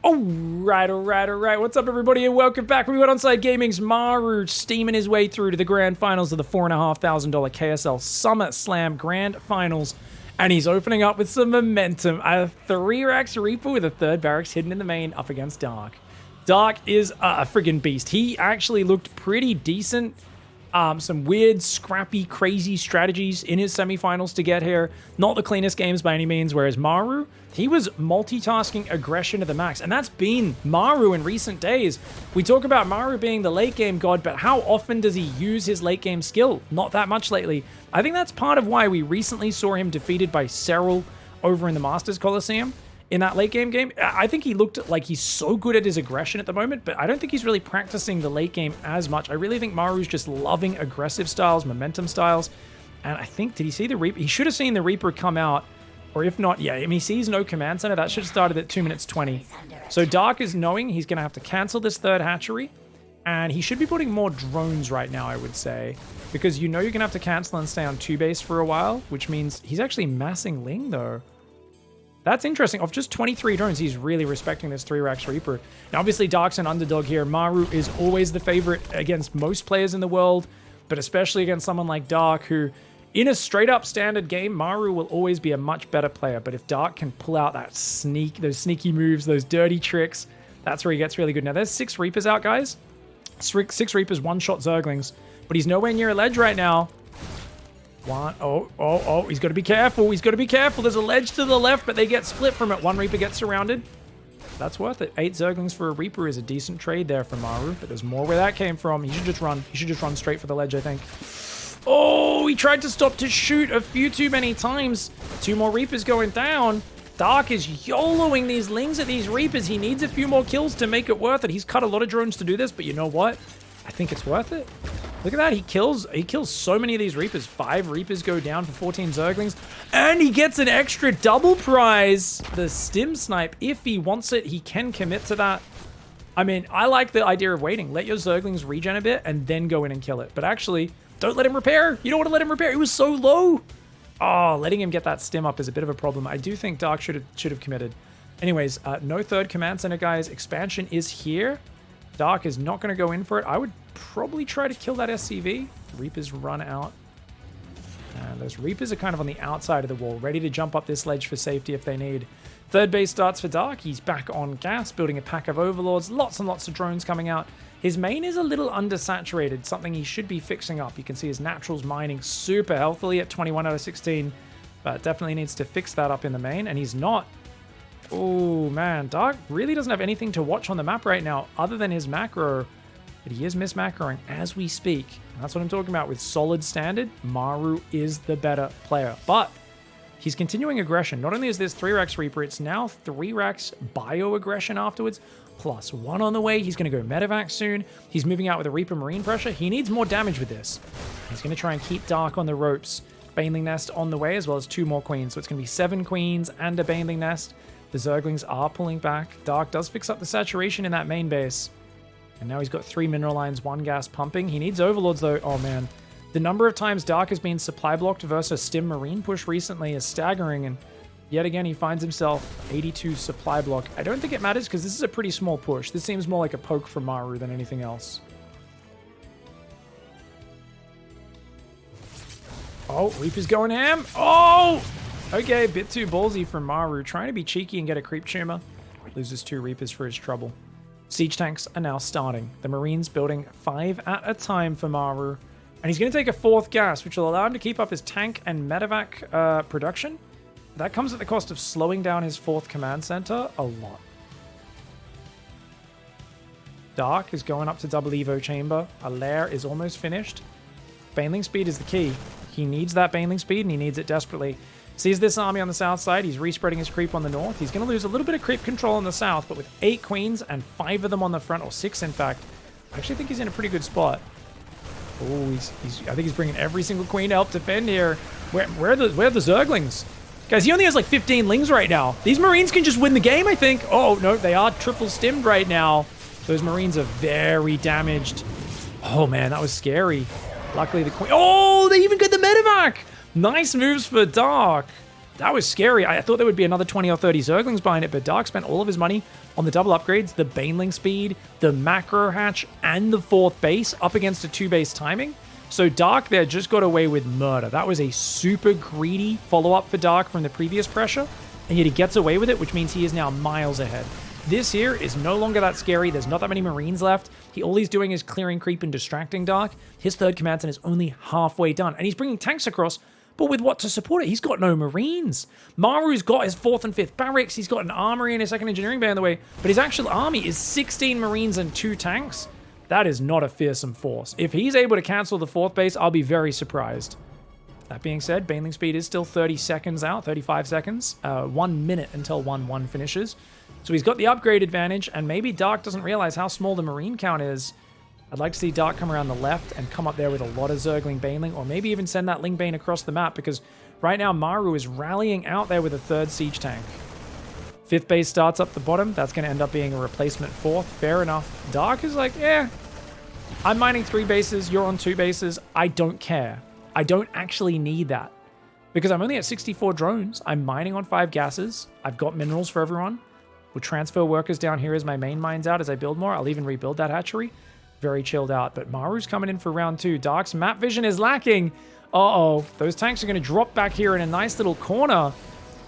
Alright. What's up, everybody, and welcome back. We got Onside Gaming's Maru steaming his way through to the grand finals of the $4,500 KSL Summer Slam Grand Finals. And he's opening up with some momentum. A 3-Rax Reaper with a third barracks hidden in the main up against Dark. Dark is a friggin' beast. He actually looked pretty decent. Some weird, scrappy, crazy strategies in his semifinals to get here. Not the cleanest games by any means, whereas Maru, he was multitasking aggression to the max. And that's been Maru in recent days. We talk about Maru being the late game god, but how often does he use his late game skill? Not that much lately. I think that's part of why we recently saw him defeated by Cyril over in the Masters Coliseum. In that late game, I think he looked like he's so good at his aggression at the moment, but I don't think he's really practicing the late game as much. I really think Maru's just loving aggressive styles, momentum styles. And I think, did he see the Reaper? He should have seen the Reaper come out, or if not, yeah, I mean, he sees no command center. That should have started at 2 minutes 20. So Dark is knowing he's going to have to cancel this third hatchery, and he should be putting more drones right now, I would say, because you know you're going to have to cancel and stay on 2 base for a while, which means he's actually massing Ling, though. That's interesting. Of just 23 drones, he's really respecting this 3-Rax Reaper. Now, obviously, Dark's an underdog here. Maru is always the favorite against most players in the world, but especially against someone like Dark, who, in a straight-up standard game, Maru will always be a much better player. But if Dark can pull out that those sneaky moves, those dirty tricks, that's where he gets really good. Now, there's 6 Reapers out, guys. 6 Reapers, 1-shot Zerglings. But he's nowhere near a ledge right now. He's got to be careful. He's got to be careful. There's a ledge to the left, but they get split from it. 1 Reaper gets surrounded. That's worth it. 8 Zerglings for a Reaper is a decent trade there for Maru, but there's more where that came from. He should just run. He should just run straight for the ledge, I think. Oh, he tried to stop to shoot a few too many times. 2 more Reapers going down. Dark is YOLOing these Lings at these Reapers. He needs a few more kills to make it worth it. He's cut a lot of drones to do this, but you know what? I think it's worth it. Look at that, he kills so many of these Reapers. 5 Reapers go down for 14 Zerglings, and he gets an extra double prize. The Stim Snipe, if he wants it, he can commit to that. I mean, I like the idea of waiting. Let your Zerglings regen a bit, and then go in and kill it. But actually, don't let him repair. You don't want to let him repair. He was so low. Oh, letting him get that Stim up is a bit of a problem. I do think Dark should have committed. Anyways, no third command center, guys. Expansion is here. Dark is not going to go in for it. I would probably try to kill that SCV. Reapers run out. And those Reapers are kind of on the outside of the wall, ready to jump up this ledge for safety if they need. Third base starts for Dark. He's back on gas, building a pack of Overlords. Lots and lots of drones coming out. His main is a little undersaturated, something he should be fixing up. You can see his naturals mining super healthily at 21 out of 16, but definitely needs to fix that up in the main, and he's not. Oh, man. Dark really doesn't have anything to watch on the map right now other than his macro. But he is mismacroing as we speak. And that's what I'm talking about. With solid standard, Maru is the better player. But he's continuing aggression. Not only is this 3-Rax Reaper, it's now 3-Rax bio-aggression afterwards. Plus 1 on the way. He's going to go medevac soon. He's moving out with a Reaper Marine pressure. He needs more damage with this. He's going to try and keep Dark on the ropes. Baneling Nest on the way, as well as 2 more Queens. So it's going to be 7 Queens and a Baneling Nest. The Zerglings are pulling back. Dark does fix up the saturation in that main base. And now he's got 3 mineral lines, 1 gas pumping. He needs Overlords, though. Oh, man. The number of times Dark has been supply blocked versus Stim Marine push recently is staggering. And yet again, he finds himself 82 supply block. I don't think it matters because this is a pretty small push. This seems more like a poke from Maru than anything else. Oh, Reaper's going ham. Oh! Okay, a bit too ballsy from Maru. Trying to be cheeky and get a creep tumor. Loses 2 Reapers for his trouble. Siege tanks are now starting. The Marines building 5 at a time for Maru. And he's going to take a 4th gas, which will allow him to keep up his tank and medevac production. That comes at the cost of slowing down his 4th command center a lot. Dark is going up to double Evo chamber. A lair is almost finished. Baneling speed is the key. He needs that Baneling speed, and he needs it desperately. Sees this army on the south side. He's respreading his creep on the north. He's going to lose a little bit of creep control on the south, but with 8 Queens and 5 of them on the front, or 6 in fact, I actually think he's in a pretty good spot. Oh, I think he's bringing every single Queen to help defend here. Where are the Zerglings? Guys, he only has like 15 Lings right now. These Marines can just win the game, I think. Oh, no, they are triple stimmed right now. Those Marines are very damaged. Oh, man, that was scary. Luckily, the Queen... Oh, they even get the medevac! Nice moves for Dark. That was scary. I thought there would be another 20 or 30 Zerglings behind it, but Dark spent all of his money on the double upgrades, the Baneling speed, the macro hatch, and the 4th base up against a 2-base timing. So Dark there just got away with murder. That was a super greedy follow-up for Dark from the previous pressure, and yet he gets away with it, which means he is now miles ahead. This here is no longer that scary. There's not that many Marines left. All he's doing is clearing creep and distracting Dark. His 3rd command center is only halfway done, and he's bringing tanks across, but with what to support it? He's got no Marines. Maru's got his 4th and 5th barracks. He's got an armory and a 2nd engineering bay on the way, but his actual army is 16 Marines and 2 tanks. That is not a fearsome force. If he's able to cancel the 4th base, I'll be very surprised. That being said, Baneling speed is still 30 seconds out, 35 seconds, 1 minute until 1-1 finishes. So he's got the upgrade advantage, and maybe Dark doesn't realize how small the Marine count is. I'd like to see Dark come around the left and come up there with a lot of Zergling Baneling, or maybe even send that Ling Bane across the map, because right now Maru is rallying out there with a 3rd siege tank. 5th base starts up the bottom. That's going to end up being a replacement 4th. Fair enough. Dark is like, yeah, I'm mining 3 bases. You're on 2 bases. I don't care. I don't actually need that because I'm only at 64 drones. I'm mining on 5 gases. I've got minerals for everyone. We'll transfer workers down here as my main mines out as I build more. I'll even rebuild that hatchery. Very chilled out. But Maru's coming in for round 2. Dark's map vision is lacking. Uh-oh. Those tanks are going to drop back here in a nice little corner.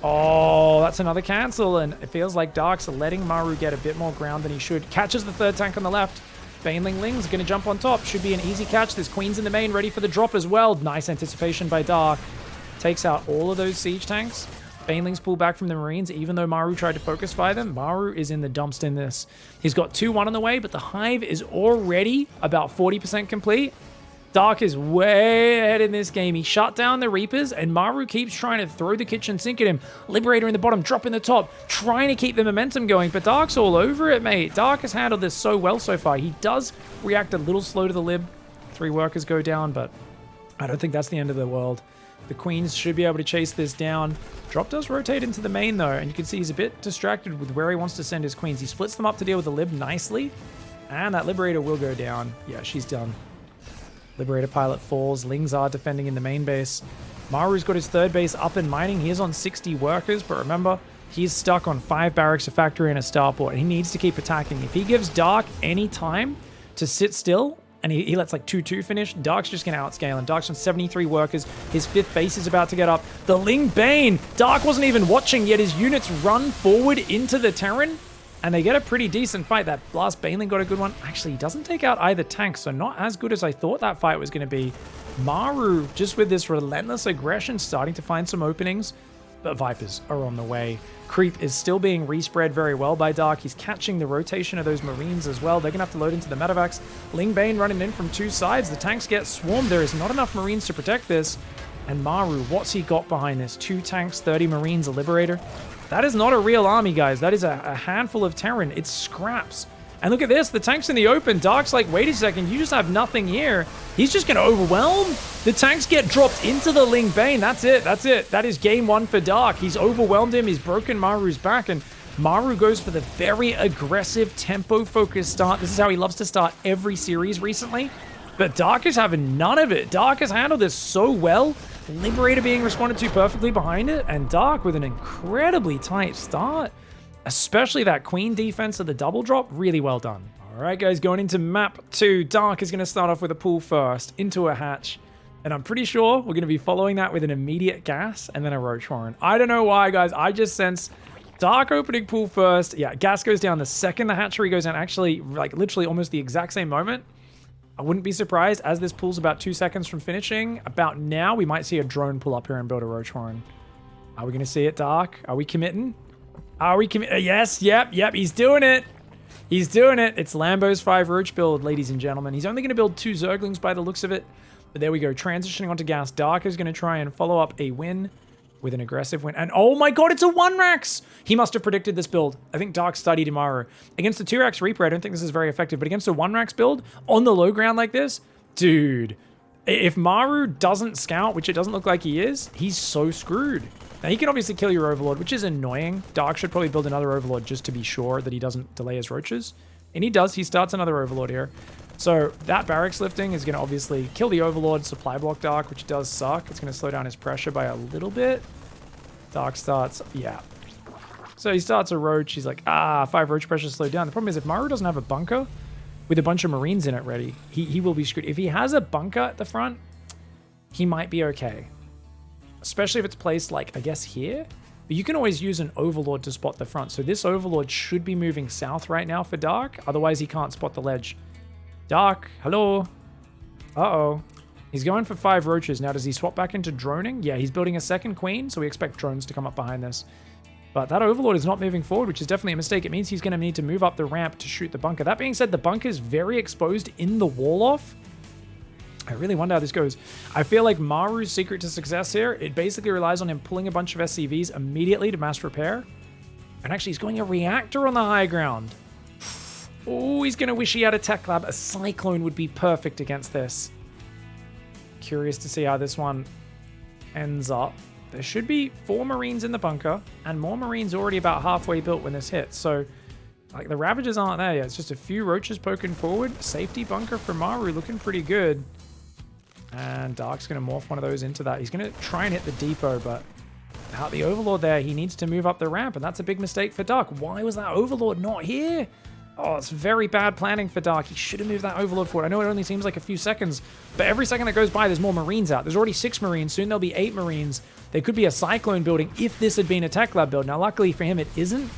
Oh, that's another cancel, and it feels like Dark's letting Maru get a bit more ground than he should. Catches the 3rd tank on the left. Baneling Ling's going to jump on top. Should be an easy catch. There's Queens in the main ready for the drop as well. Nice anticipation by Dark. Takes out all of those siege tanks. Banelings pull back from the Marines, even though Maru tried to focus fire them. Maru is in the dumps in this. He's got 2-1 on the way, but the hive is already about 40% complete. Dark is way ahead in this game. He shut down the Reapers, and Maru keeps trying to throw the kitchen sink at him. Liberator in the bottom, drop in the top, trying to keep the momentum going, but Dark's all over it, mate. Dark has handled this so well so far. He does react a little slow to the Lib. 3 workers go down, but I don't think that's the end of the world. The Queens should be able to chase this down. Drop does rotate into the main, though, and you can see he's a bit distracted with where he wants to send his Queens. He splits them up to deal with the Lib nicely, and that Liberator will go down. Yeah, she's done. Liberator pilot falls. Lings are defending in the main base. Maru's got his 3rd base up and mining. He is on 60 workers, but remember, he's stuck on 5 barracks, a factory, and a starport. He needs to keep attacking. If he gives Dark any time to sit still, and he lets like 2-2 finish, Dark's just going to outscale him. Dark's on 73 workers. His 5th base is about to get up. The Ling Bane! Dark wasn't even watching, yet his units run forward into the Terran, and they get a pretty decent fight. That last Baneling got a good one. Actually, he doesn't take out either tank, so not as good as I thought that fight was going to be. Maru, just with this relentless aggression, starting to find some openings, but Vipers are on the way. Creep is still being respread very well by Dark. He's catching the rotation of those Marines as well. They're going to have to load into the medevacs. Ling Bane running in from 2 sides. The tanks get swarmed. There is not enough Marines to protect this. And Maru, what's he got behind this? 2 tanks, 30 Marines, a Liberator. That is not a real army, guys. That is a handful of Terran. It's scraps. And look at this. The tank's in the open. Dark's like, wait a second. You just have nothing here. He's just going to overwhelm. The tanks get dropped into the Ling Bane. That's it. That's it. That is game 1 for Dark. He's overwhelmed him. He's broken Maru's back. And Maru goes for the very aggressive, tempo-focused start. This is how he loves to start every series recently. But Dark is having none of it. Dark has handled this so well. Liberator being responded to perfectly behind it, and Dark with an incredibly tight start. Especially that Queen defense of the double drop, really well done. All right, guys, going into map 2, Dark is going to start off with a pull first into a hatch, and I'm pretty sure we're going to be following that with an immediate gas and then a Roach Horn. I don't know why, guys. I just sense Dark opening pull first. Yeah, gas goes down the second the hatchery goes down, actually, like literally almost the exact same moment. I wouldn't be surprised as this pulls about 2 seconds from finishing. About now, we might see a drone pull up here and build a Roach Horn. Are we going to see it, Dark? Are we committing? Are we committing? Yes, yep, he's doing it. He's doing it. It's Lambo's 5 Roach build, ladies and gentlemen. He's only going to build 2 Zerglings by the looks of it. But there we go. Transitioning onto gas. Dark is going to try and follow up a win with an aggressive win. And oh my god, it's a 1-Rax! He must have predicted this build. I think Dark studied Maru. Against a 2-Rax Reaper, I don't think this is very effective, but against a 1-Rax build, on the low ground like this, dude, if Maru doesn't scout, which it doesn't look like he is, he's so screwed. Now, he can obviously kill your Overlord, which is annoying. Dark should probably build another Overlord just to be sure that he doesn't delay his Roaches. And he does. He starts another Overlord here. So that barracks lifting is going to obviously kill the Overlord, supply block Dark, which does suck. It's going to slow down his pressure by a little bit. Dark starts, yeah. So he starts a Roach. He's like, 5 Roach pressure slowed down. The problem is if Maru doesn't have a bunker with a bunch of Marines in it ready, he will be screwed. If he has a bunker at the front, he might be okay. Especially if it's placed like, I guess here. But you can always use an Overlord to spot the front. So this Overlord should be moving south right now for Dark. Otherwise, he can't spot the ledge. Dark, hello. Uh-oh. He's going for 5 Roaches. Now, does he swap back into droning? Yeah, he's building a second Queen, so we expect drones to come up behind this. But that Overlord is not moving forward, which is definitely a mistake. It means he's going to need to move up the ramp to shoot the bunker. That being said, the bunker is very exposed in the wall off. I really wonder how this goes. I feel like Maru's secret to success here, it basically relies on him pulling a bunch of SCVs immediately to mass repair. And actually, he's going a reactor on the high ground. Oh, he's going to wish he had a tech lab. A Cyclone would be perfect against this. Curious to see how this one ends up. There should be 4 Marines in the bunker, and more Marines already about halfway built when this hits. So, like, the Ravagers aren't there yet. It's just a few Roaches poking forward. Safety bunker for Maru looking pretty good. And Dark's going to morph one of those into that. He's going to try and hit the depot, but without the Overlord there, he needs to move up the ramp, and that's a big mistake for Dark. Why was that Overlord not here? Oh, it's very bad planning for Dark. He should have moved that Overlord forward. I know it only seems like a few seconds, but every second that goes by, there's more Marines out. There's already 6 Marines. Soon there'll be 8 Marines. There could be a Cyclone building if this had been a Tech Lab build. Now, luckily for him, it isn't,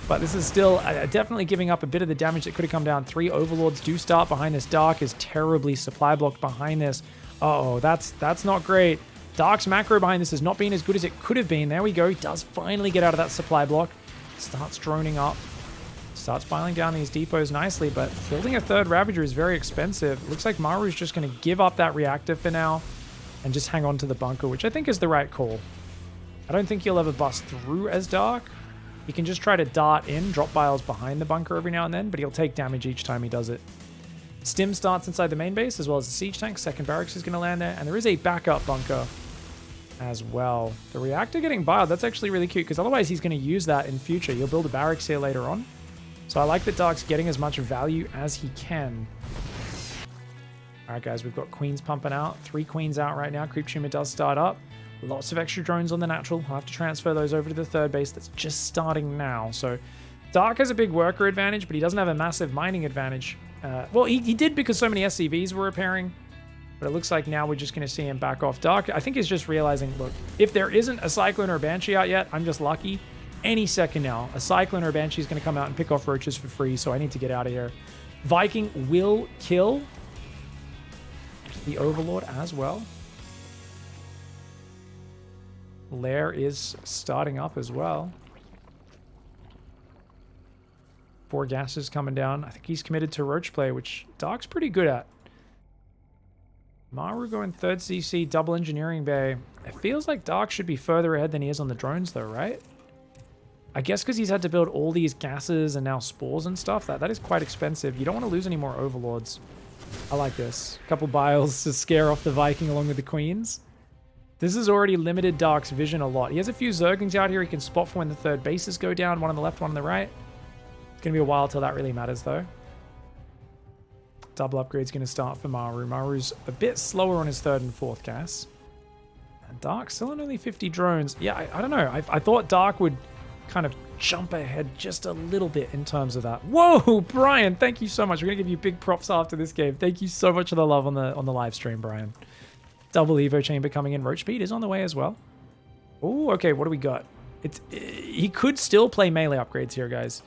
but this is still definitely giving up a bit of the damage that could have come down. 3 Overlords do start behind this. Dark is terribly supply blocked behind this. Uh-oh, that's not great. Dark's macro behind this has not been as good as it could have been. There we go. He does finally get out of that supply block. Starts droning up. Starts piling down these depots nicely, but building a 3rd Ravager is very expensive. Looks like Maru's just going to give up that reactor for now and just hang on to the bunker, which I think is the right call. I don't think he'll ever bust through as Dark. He can just try to dart in, drop biles behind the bunker every now and then, but he'll take damage each time he does it. Stim starts inside the main base, as well as the siege tank. 2nd barracks is going to land there, and there is a backup bunker as well. The reactor getting biled, that's actually really cute, because otherwise he's going to use that in future. You'll build a barracks here later on. So I like that Dark's getting as much value as he can. All right, guys, we've got Queens pumping out. 3 Queens out right now. Creep Tumor does start up. Lots of extra drones on the natural. I'll have to transfer those over to the 3rd base that's just starting now. So Dark has a big worker advantage, but he doesn't have a massive mining advantage. Well, he did because so many SCVs were repairing, but it looks like now we're just going to see him back off. Dark, I think, is just realizing, look, if there isn't a Cyclone or a Banshee out yet, I'm just lucky. Any second now, a Cyclone or a Banshee is going to come out and pick off Roaches for free, so I need to get out of here. Viking will kill the Overlord as well. Lair is starting up as well. 4 gases coming down. I think he's committed to Roach play, which Dark's pretty good at. Maru going 3rd CC, double engineering bay. It feels like Dark should be further ahead than he is on the drones though, right? I guess because he's had to build all these gases and now spores and stuff. That is quite expensive. You don't want to lose any more Overlords. I like this. A couple biles to scare off the Viking along with the Queens. This has already limited Dark's vision a lot. He has a few Zerglings out here he can spot for when the 3rd bases go down. One on the left, one on the right. It's going to be a while till that really matters though. Double upgrade's going to start for Maru. Maru's a bit slower on his 3rd and 4th gas. And Dark still on only 50 drones. Yeah, I don't know. I thought Dark would kind of jump ahead just a little bit in terms of that. Whoa, Brian, thank you so much. We're going to give you big props after this game. Thank you so much for the love on the live stream, Brian. Double Evo chamber coming in. Roach speed is on the way as well. Oh, okay, what do we got? He could still play melee upgrades here, guys.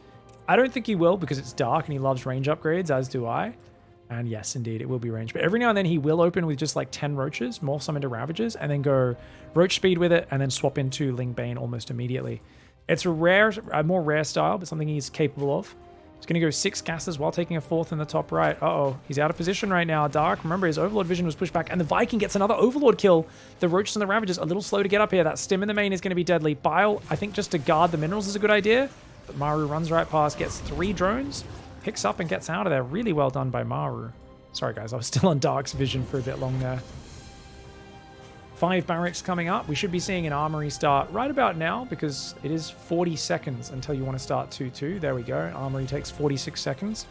I don't think he will because it's Dark and he loves range upgrades, as do I. And yes, indeed, it will be range. But every now and then he will open with just like 10 Roaches, morph some into Ravagers, and then go Roach speed with it, and then swap into Ling Bane almost immediately. It's a more rare style, but something he's capable of. He's going to go 6 gases while taking a 4th in the top right. Uh-oh, he's out of position right now. Dark, remember, his Overlord vision was pushed back, and the Viking gets another Overlord kill. The Roaches and the Ravagers a little slow to get up here. That stim in the main is going to be deadly. Bile, I think just to guard the minerals is a good idea, but Maru runs right past, gets 3 drones, picks up and gets out of there. Really well done by Maru. Sorry, guys, I was still on Dark's vision for a bit long there. 5 barracks coming up. We should be seeing an armory start right about now because it is 40 seconds until you want to start 2-2. There we go. Armory takes 46 seconds.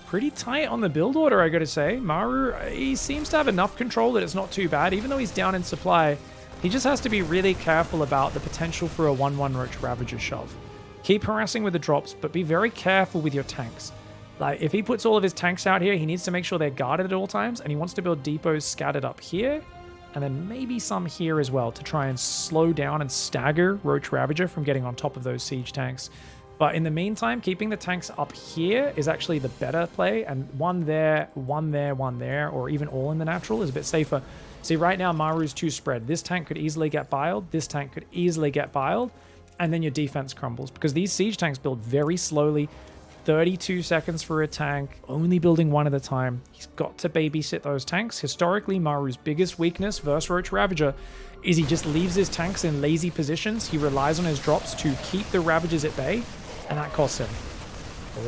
Pretty tight on the build order, I got to say. Maru, he seems to have enough control that it's not too bad. Even though he's down in supply, He just has to be really careful about the potential for a 1-1 Roach Ravager shove. Keep harassing with the drops, but be very careful with your tanks. Like, if he puts all of his tanks out here, he needs to make sure they're guarded at all times, and he wants to build depots scattered up here, and then maybe some here as well to try and slow down and stagger Roach Ravager from getting on top of those siege tanks. But in the meantime, keeping the tanks up here is actually the better play, and one there, one there, one there, or even all in the natural is a bit safer. See, right now, Maru's too spread. This tank could easily get biled, this tank could easily get biled, and then your defense crumbles, because these siege tanks build very slowly. 32 seconds for a tank, only building one at a time. He's got to babysit those tanks. Historically, Maru's biggest weakness versus Roach Ravager is he just leaves his tanks in lazy positions. He relies on his drops to keep the Ravagers at bay, and that costs him.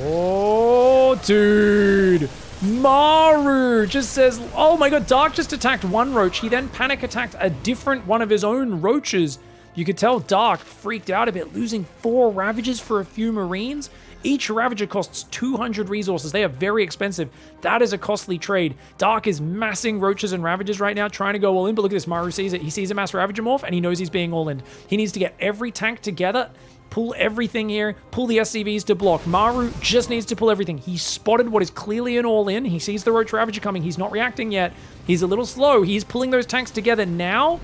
Oh, dude. Maru just says, oh my god, Dark just attacked one Roach. He then panic attacked a different one of his own Roaches. You could tell Dark freaked out a bit, losing 4 Ravagers for a few Marines. Each Ravager costs 200 resources. They are very expensive. That is a costly trade. Dark is massing Roaches and Ravagers right now, trying to go all in, but look at this. Maru sees it. He sees a mass Ravager morph, and he knows he's being all in. He needs to get every tank together, pull everything here, pull the SCVs to block. Maru just needs to pull everything. He spotted what is clearly an all-in. He sees the Roach Ravager coming. He's not reacting yet. He's a little slow. He's pulling those tanks together now.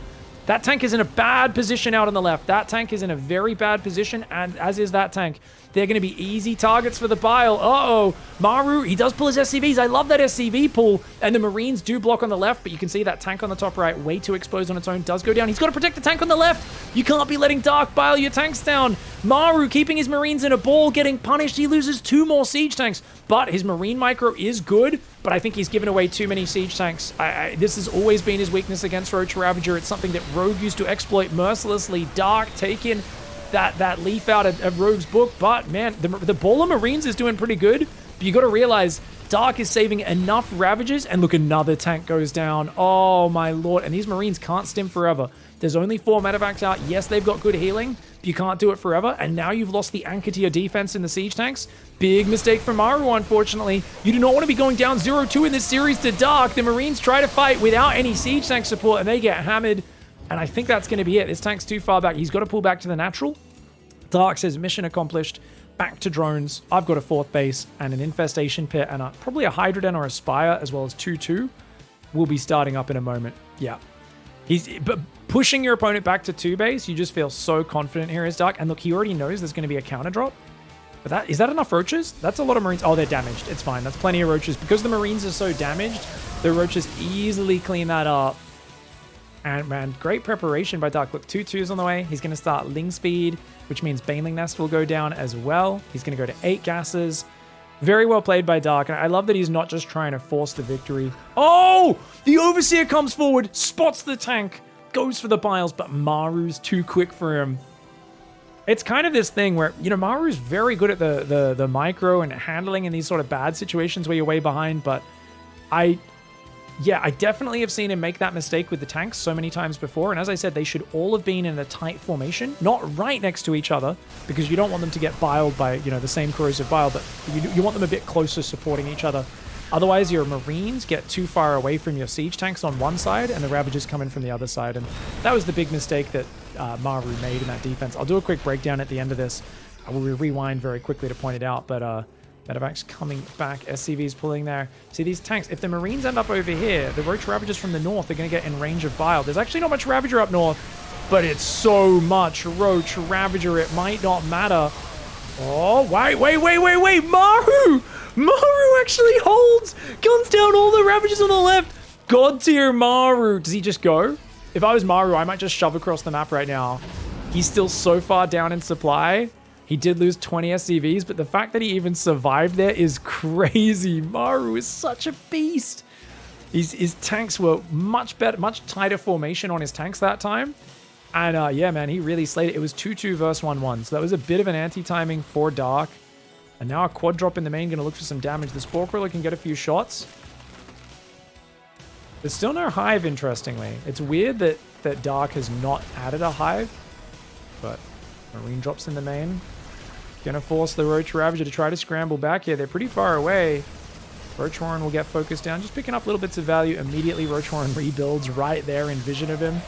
That tank is in a bad position out on the left. That tank is in a very bad position, and as is that tank. They're going to be easy targets for the bile. Uh-oh. Maru, he does pull his SCVs. I love that SCV pull. And the Marines do block on the left, but you can see that tank on the top right, way too exposed on its own, does go down. He's got to protect the tank on the left. You can't be letting Dark bile your tanks down. Maru keeping his Marines in a ball, getting punished. He loses 2 more siege tanks, but his Marine micro is good, but I think he's given away too many siege tanks. This has always been his weakness against Roach Ravager. It's something that Rogue used to exploit mercilessly. Dark taking that leaf out of Rogue's book, but man, the ball of Marines is doing pretty good. But you got to realize Dark is saving enough Ravagers, and look, another tank goes down. Oh my lord, and these Marines can't stim forever. There's only 4 medevacs out. Yes, they've got good healing, but you can't do it forever, and now you've lost the anchor to your defense in the siege tanks. Big mistake from Maru, unfortunately. You do not want to be going down 0-2 in this series to Dark. The Marines try to fight without any siege tank support, and they get hammered, and I think that's going to be it. This tank's too far back. He's got to pull back to the natural. Dark says, mission accomplished. Back to drones. I've got a 4th base and an infestation pit and probably a Hydroden or a Spire, as well as 2-2. Will be starting up in a moment. Yeah. But pushing your opponent back to 2 base, you just feel so confident here as Dark. And look, he already knows there's going to be a counter drop. But is that enough Roaches? That's a lot of Marines. Oh, they're damaged. It's fine. That's plenty of Roaches. Because the Marines are so damaged, the Roaches easily clean that up. And man, great preparation by Dark. Look, 2-2's on the way. He's going to start Ling Speed, which means Baneling Nest will go down as well. He's going to go to 8 gases. Very well played by Dark. And I love that he's not just trying to force the victory. Oh! The Overseer comes forward, spots the tank, goes for the biles, but Maru's too quick for him. It's kind of this thing where, you know, Maru's very good at the micro and handling in these sort of bad situations where you're way behind, but I definitely have seen him make that mistake with the tanks so many times before. And as I said, they should all have been in a tight formation, not right next to each other, because you don't want them to get biled by, you know, the same corrosive bile, but you want them a bit closer supporting each other. Otherwise, your Marines get too far away from your siege tanks on one side, and the Ravagers come in from the other side. And that was the big mistake that Maru made in that defense. I'll do a quick breakdown at the end of this. I will rewind very quickly to point it out, but Medevac's coming back. SCV's pulling there. See these tanks. If the Marines end up over here, the Roach Ravagers from the north are going to get in range of bile. There's actually not much Ravager up north, but it's so much Roach Ravager, it might not matter. Oh, wait. Maru actually holds. Guns down all the Ravagers on the left. God tier Maru. Does he just go? If I was Maru, I might just shove across the map right now. He's still so far down in supply. He did lose 20 SCVs, but the fact that he even survived there is crazy. Maru is such a beast. His tanks were much better, much tighter formation on his tanks that time. And yeah, man, he really slayed it. It was 2-2 versus 1-1. So that was a bit of an anti-timing for Dark. And now a quad drop in the main, going to look for some damage. The Spore Crawler can get a few shots. There's still no hive, interestingly. It's weird that Dark has not added a hive. But Marine drops in the main. Gonna force the Roach Ravager to try to scramble back here. They're pretty far away. Roach Warren will get focused down. Just picking up little bits of value. Immediately, Roach Warren rebuilds right there in vision of him.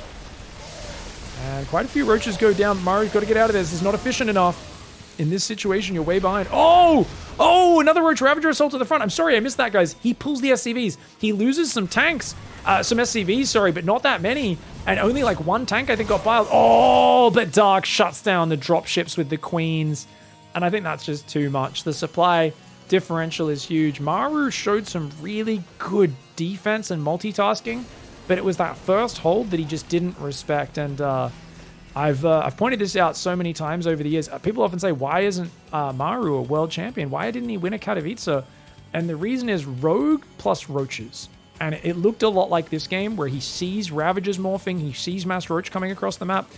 And quite a few Roaches go down. Maru's got to get out of this. This is not efficient enough. In this situation, you're way behind. Oh! Oh, another Roach Ravager assault to the front. I'm sorry, I missed that, guys. He pulls the SCVs. He loses some tanks. Some SCVs, sorry, but not that many. And only like one tank, I think, got piled. Oh, but Dark shuts down the dropships with the Queens. And I think that's just too much. The supply differential is huge. Maru showed some really good defense and multitasking, but it was that first hold that he just didn't respect. And I've pointed this out so many times over the years. People often say, why isn't Maru a world champion? Why didn't he win a Katowice? And the reason is Rogue plus Roaches. And it looked a lot like this game where he sees Ravagers morphing, he sees Mass Roach coming across the map,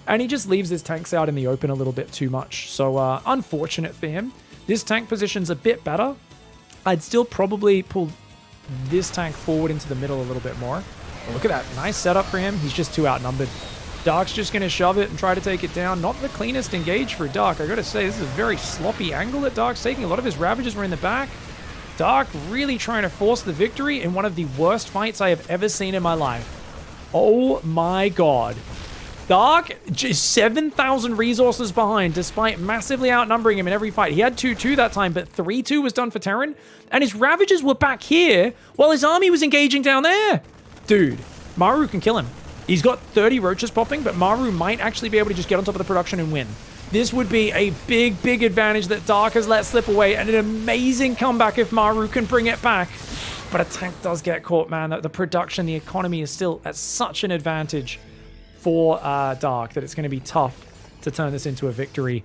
and he just leaves his tanks out in the open a little bit too much. So unfortunate for him. This tank position's a bit better. I'd still probably pull this tank forward into the middle a little bit more. But look at that. Nice setup for him. He's just too outnumbered. Dark's just going to shove it and try to take it down. Not the cleanest engage for Dark. I got to say, this is a very sloppy angle that Dark's taking. A lot of his Ravagers were in the back. Dark really trying to force the victory in one of the worst fights I have ever seen in my life. Oh my god. Dark just 7,000 resources behind despite massively outnumbering him in every fight. He had 2-2 that time, but 3-2 was done for Terran. And his Ravagers were back here while his army was engaging down there. Dude, Maru can kill him. He's got 30 Roaches popping, but Maru might actually be able to just get on top of the production and win. This would be a big, big advantage that Dark has let slip away, and an amazing comeback if Maru can bring it back. But a tank does get caught, man. The production, the economy is still at such an advantage for Dark that it's going to be tough to turn this into a victory.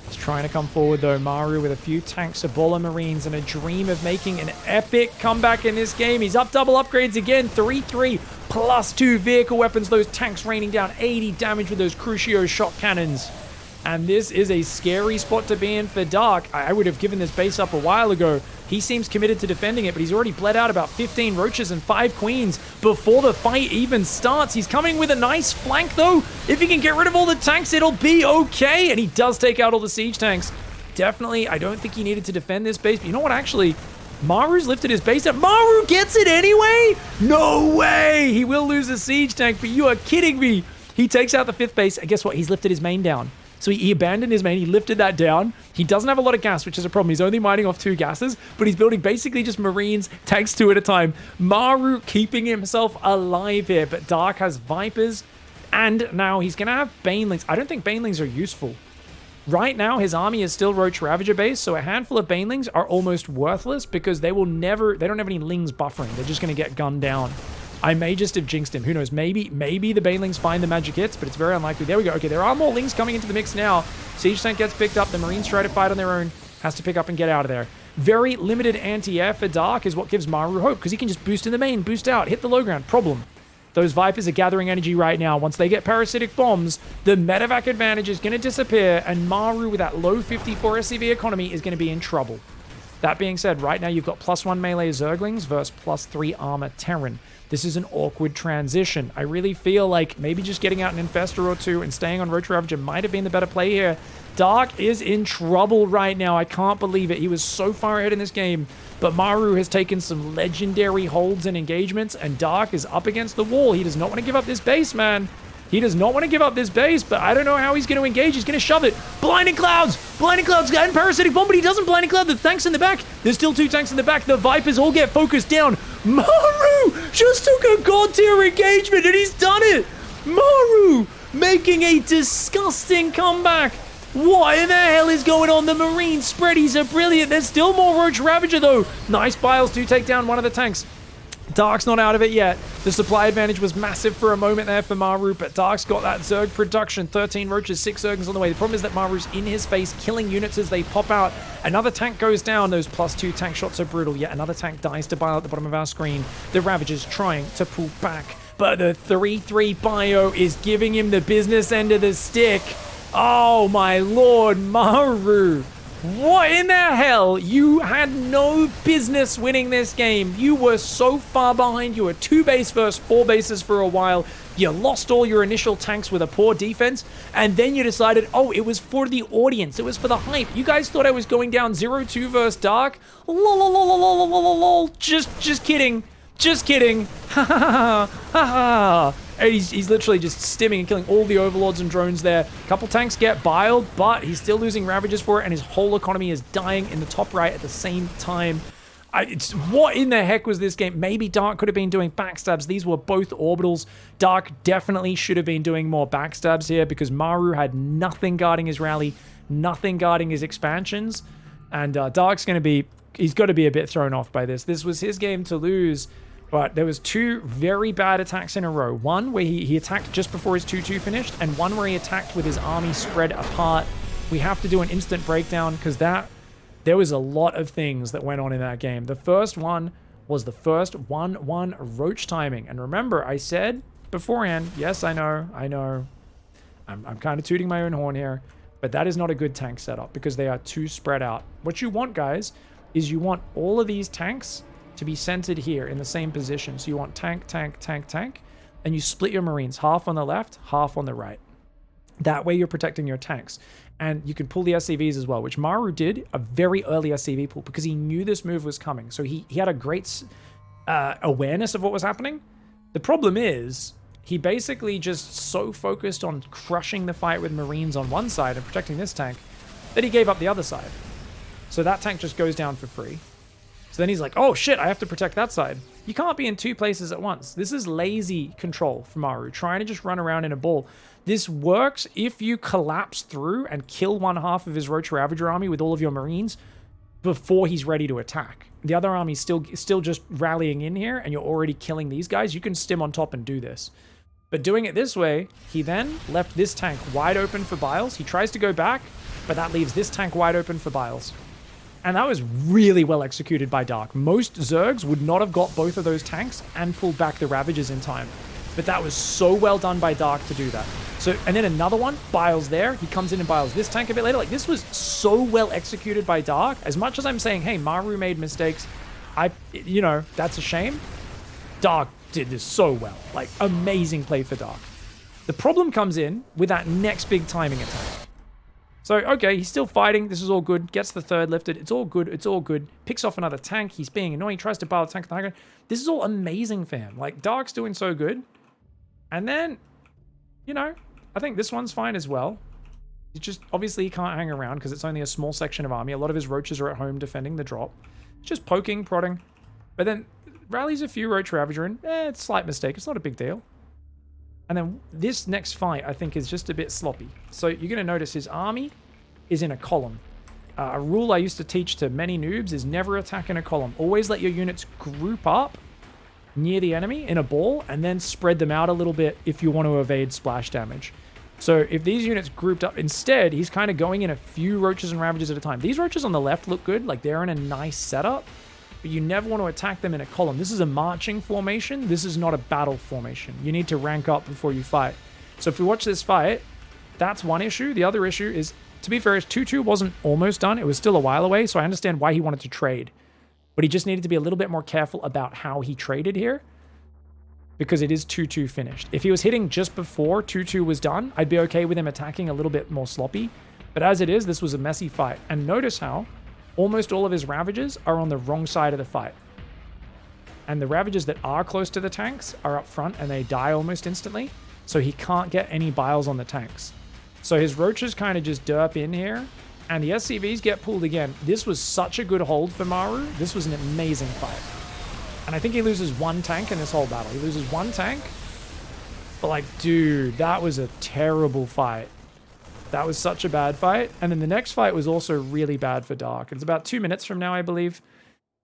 He's trying to come forward, though. Maru with a few tanks, Ebola Marines, and a dream of making an epic comeback in this game. He's up double upgrades again, 3-3, +2 vehicle weapons. Those tanks raining down 80 damage with those Crucio shock cannons. And this is a scary spot to be in for Dark. I would have given this base up a while ago. He seems committed to defending it, but he's already bled out about 15 Roaches and 5 Queens before the fight even starts. He's coming with a nice flank, though. If he can get rid of all the tanks, it'll be okay. And he does take out all the siege tanks. Definitely, I don't think he needed to defend this base. But you know what, actually? Maru's lifted his base up. Maru gets it anyway? No way! He will lose a siege tank, but you are kidding me. He takes out the 5th base, and guess what? He's lifted his main down. So he abandoned his main, he lifted that down. He doesn't have a lot of gas, which is a problem. He's only mining off 2 gases, but he's building basically just Marines, tanks 2 at a time. Maru keeping himself alive here, but Dark has Vipers, and now he's going to have Banelings. I don't think Banelings are useful. Right now, his army is still Roach Ravager based, so a handful of Banelings are almost worthless because they don't have any Lings buffering. They're just going to get gunned down. I may just have jinxed him. Who knows? Maybe the Banelings find the magic hits, but it's very unlikely. There we go. Okay, there are more Lings coming into the mix now. Siege tank gets picked up. The Marines try to fight on their own. Has to pick up and get out of there. Very limited anti-air for Dark is what gives Maru hope, because he can just boost in the main, boost out, hit the low ground. Problem. Those Vipers are gathering energy right now. Once they get parasitic bombs, the medevac advantage is going to disappear, and Maru with that low 54 SCV economy is going to be in trouble. That being said, right now you've got +1 melee Zerglings versus +3 armor Terran. This is an awkward transition. I really feel like maybe just getting out an Infestor or 2 and staying on Roach Ravager might have been the better play here. Dark is in trouble right now. I can't believe it. He was so far ahead in this game, but Maru has taken some legendary holds and engagements, and Dark is up against the wall. He does not want to give up this base, man. He does not want to give up this base, but I don't know how he's going to engage. He's going to shove it. Blinding Clouds! Blinding Clouds and Parasitic Bomb, but he doesn't Blinding Cloud. The tanks in the back. There's still 2 tanks in the back. The Vipers all get focused down. Maru just took a god tier engagement, and he's done it. Maru making a disgusting comeback. What in the hell is going on? The Marine spreadies are brilliant. There's still more Roach Ravager, though. Nice Biles do take down one of the tanks. Dark's not out of it yet. The supply advantage was massive for a moment there for Maru, but Dark's got that Zerg production. 13 Roaches, 6 Zerglings on the way. The problem is that Maru's in his face, killing units as they pop out. Another tank goes down. Those +2 tank shots are brutal. Yet another tank dies to Bile at the bottom of our screen. The Ravager's trying to pull back, but the 3-3 bio is giving him the business end of the stick. Oh my lord, Maru. What in the hell? You had no business winning this game. You were so far behind. You were 2 base versus 4 bases for a while. You lost all your initial tanks with a poor defense, and then you decided, oh, it was for the audience. It was for the hype. You guys thought I was going down 0-2 versus Dark? Lol. Just kidding. Just kidding. Ha ha ha ha. And he's literally just stimming and killing all the overlords and drones there. A couple tanks get biled, but he's still losing ravagers for it, and his whole economy is dying in the top right at the same time. What in the heck was this game? Maybe Dark could have been doing backstabs. These were both orbitals. Dark definitely should have been doing more backstabs here because Maru had nothing guarding his rally, nothing guarding his expansions. And Dark's going to be... He's got to be a bit thrown off by this. This was his game to lose, but there was two very bad attacks in a row. One where he attacked just before his 2-2 finished, and one where he attacked with his army spread apart. We have to do an instant breakdown because there was a lot of things that went on in that game. The first one was the first 1-1 Roach timing. And remember, I said beforehand, yes, I know, I'm kind of tooting my own horn here, but that is not a good tank setup because they are too spread out. What you want, guys, is you want all of these tanks to be centered here in the same position. So you want tank, tank, tank, tank, and you split your Marines, half on the left, half on the right. That way you're protecting your tanks. And you can pull the SCVs as well, which Maru did, a very early SCV pull, because he knew this move was coming. So he had a great awareness of what was happening. The problem is, he basically just so focused on crushing the fight with Marines on one side and protecting this tank, that he gave up the other side. So that tank just goes down for free. So then he's like, oh shit, I have to protect that side. You can't be in two places at once. This is lazy control for Maru, trying to just run around in a ball. This works if you collapse through and kill one half of his Roach Ravager army with all of your Marines before he's ready to attack. The other army's still just rallying in here, and you're already killing these guys. You can stim on top and do this. But doing it this way, he then left this tank wide open for Biles. He tries to go back, but that leaves this tank wide open for Biles. And that was really well executed by Dark. Most Zergs would not have got both of those tanks and pulled back the Ravagers in time. But that was so well done by Dark to do that. So, and then another one, Biles there. He comes in and Biles this tank a bit later. Like, this was so well executed by Dark. As much as I'm saying, hey, Maru made mistakes, that's a shame. Dark did this so well. Like, amazing play for Dark. The problem comes in with that next big timing attack. So, okay, he's still fighting. This is all good. Gets the third lifted. It's all good. It's all good. Picks off another tank. He's being annoying. Tries to bile the tank. This is all amazing, fam. Like, Dark's doing so good. And then, I think this one's fine as well. It's just, obviously, he can't hang around because it's only a small section of army. A lot of his Roaches are at home defending the drop. Just poking, prodding. But then, rallies a few Roach Ravager in. It's a slight mistake. It's not a big deal. And then this next fight, I think, is just a bit sloppy. So you're going to notice his army is in a column. A rule I used to teach to many noobs is never attack in a column. Always let your units group up near the enemy in a ball and then spread them out a little bit if you want to evade splash damage. So if these units grouped up, instead, he's kind of going in a few Roaches and Ravagers at a time. These Roaches on the left look good. Like, they're in a nice setup. But you never want to attack them in a column. This is a marching formation. This is not a battle formation. You need to rank up before you fight. So if we watch this fight, that's one issue. The other issue is, to be fair, his 2-2 wasn't almost done. It was still a while away, so I understand why he wanted to trade. But he just needed to be a little bit more careful about how he traded here, because it is 2-2 finished. If he was hitting just before 2-2 was done, I'd be okay with him attacking a little bit more sloppy. But as it is, this was a messy fight. And notice how almost all of his Ravagers are on the wrong side of the fight. And the Ravagers that are close to the tanks are up front and they die almost instantly. So he can't get any biles on the tanks. So his Roaches kind of just derp in here. And the SCVs get pulled again. This was such a good hold for Maru. This was an amazing fight. And I think he loses one tank in this whole battle. He loses one tank. But like, dude, that was a terrible fight. That was such a bad fight. And then the next fight was also really bad for Dark. It's about 2 minutes from now, I believe.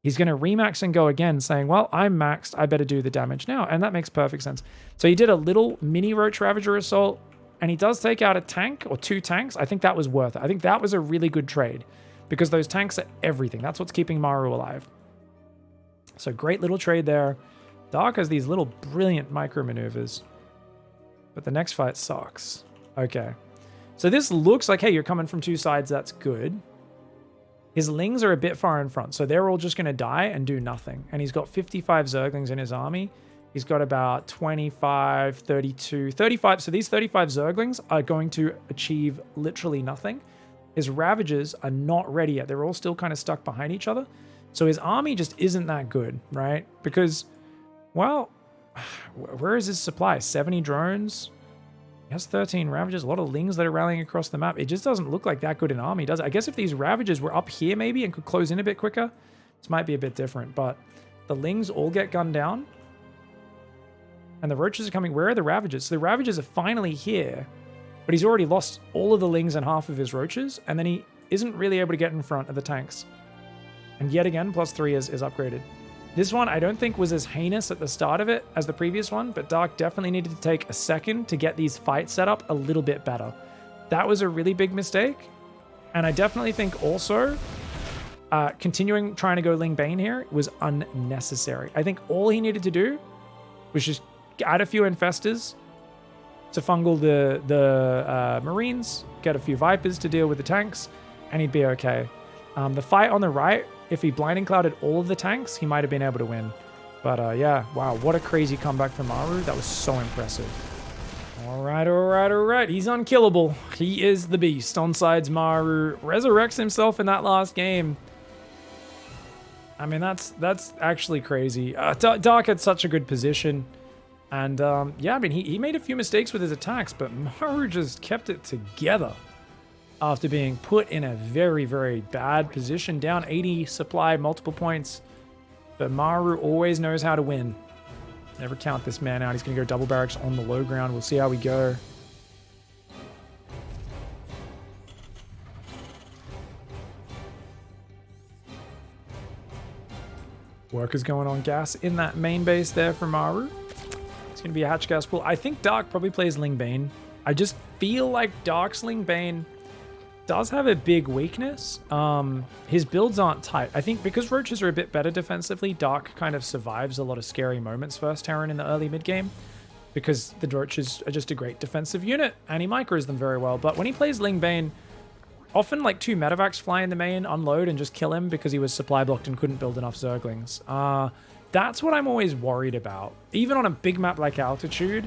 He's going to remax and go again, saying, well, I'm maxed. I better do the damage now. And that makes perfect sense. So he did a little mini Roach Ravager assault. And he does take out a tank or 2 tanks. I think that was worth it. I think that was a really good trade. Because those tanks are everything. That's what's keeping Maru alive. So great little trade there. Dark has these little brilliant micro maneuvers. But the next fight sucks. Okay. So this looks like, hey, you're coming from 2 sides. That's good. His Lings are a bit far in front. So they're all just going to die and do nothing. And he's got 55 Zerglings in his army. He's got about 25, 32, 35. So these 35 Zerglings are going to achieve literally nothing. His Ravagers are not ready yet. They're all still kind of stuck behind each other. So his army just isn't that good, right? Because, well, Where is his supply? 70 drones? He has 13 Ravagers, a lot of Lings that are rallying across the map. It just doesn't look like that good an army, does it? I guess if these Ravagers were up here maybe and could close in a bit quicker, this might be a bit different. But the Lings all get gunned down. And the Roaches are coming. Where are the Ravagers? So the Ravagers are finally here, but he's already lost all of the Lings and half of his Roaches, and then he isn't really able to get in front of the tanks. And yet again, +3 is upgraded. This one I don't think was as heinous at the start of it as the previous one, but Dark definitely needed to take a second to get these fights set up a little bit better. That was a really big mistake. And I definitely think also continuing trying to go Ling Bane here was unnecessary. I think all he needed to do was just add a few Infestors to fungal the Marines, get a few Vipers to deal with the tanks, and he'd be okay. The fight on the right, if he blinding clouded all of the tanks, he might have been able to win. But yeah, wow, what a crazy comeback from Maru. That was so impressive. All right. He's unkillable. He is the beast. On sides, Maru resurrects himself in that last game. I mean, that's actually crazy. Dark had such a good position. And yeah, I mean, he made a few mistakes with his attacks, but Maru just kept it together after being put in a very, very bad position. Down 80 supply, multiple points. But Maru always knows how to win. Never count this man out. He's going to go double barracks on the low ground. We'll see how we go. Work is going on gas in that main base there for Maru. It's going to be a hatch gas pool. I think Dark probably plays Ling Bane. I just feel like Dark's Ling Bane does have a big weakness. His builds aren't tight. I think because Roaches are a bit better defensively, Dark kind of survives a lot of scary moments first Terran in the early mid-game because the Roaches are just a great defensive unit and he micros them very well. But when he plays Ling Bane, often like 2 medevacs fly in the main, unload, and just kill him because he was supply blocked and couldn't build enough Zerglings. That's what I'm always worried about. Even on a big map like Altitude,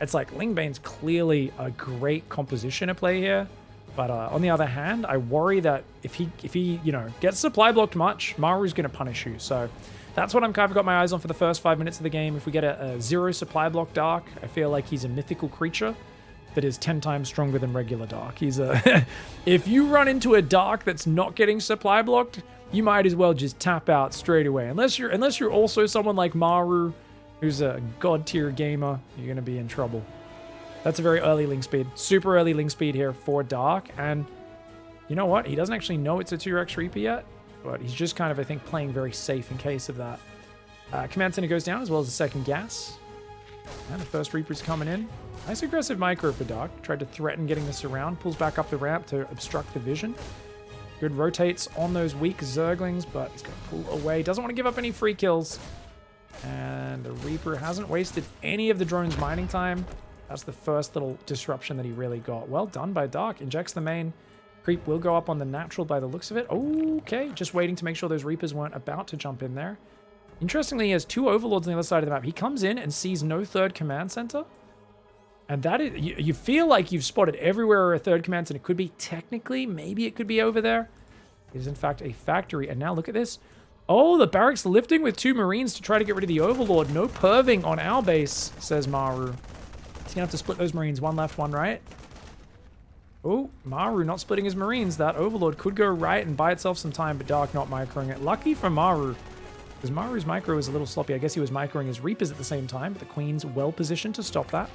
it's like Ling Bane's clearly a great composition to play here. But on the other hand, I worry that if he you know, gets supply blocked much, Maru's going to punish you. So that's what I'm kind of got my eyes on for the first 5 minutes of the game. If we get a 0 supply block Dark, I feel like he's a mythical creature that is 10 times stronger than regular Dark. He's a if you run into a Dark that's not getting supply blocked, you might as well just tap out straight away. Unless you're also someone like Maru, who's a god tier gamer, you're going to be in trouble. That's a very early Ling speed. Super early Ling speed here for Dark. And you know what? He doesn't actually know it's a 2x Reaper yet, but he's just kind of, I think, playing very safe in case of that. Command Center goes down as well as the second gas. And the first Reaper's coming in. Nice aggressive micro for Dark. Tried to threaten getting this around. Pulls back up the ramp to obstruct the vision. Good rotates on those weak Zerglings, but he's going to pull away. Doesn't want to give up any free kills. And the Reaper hasn't wasted any of the drone's mining time. That's the first little disruption that he really got. Well done by Dark. Injects the main. Creep will go up on the natural by the looks of it. Okay, just waiting to make sure those Reapers weren't about to jump in there. Interestingly, he has 2 Overlords on the other side of the map. He comes in and sees no third command center. And that is, you feel like you've spotted everywhere where a third command center could be. Technically, maybe it could be over there. It is in fact a factory. And now look at this. Oh, the barracks lifting with 2 Marines to try to get rid of the Overlord. No perving on our base, says Maru. He's going to have to split those Marines. 1 left, 1 right. Oh, Maru not splitting his Marines. That Overlord could go right and buy itself some time, but Dark not microing it. Lucky for Maru, because Maru's micro is a little sloppy. I guess he was microing his Reapers at the same time, but the Queen's well positioned to stop that.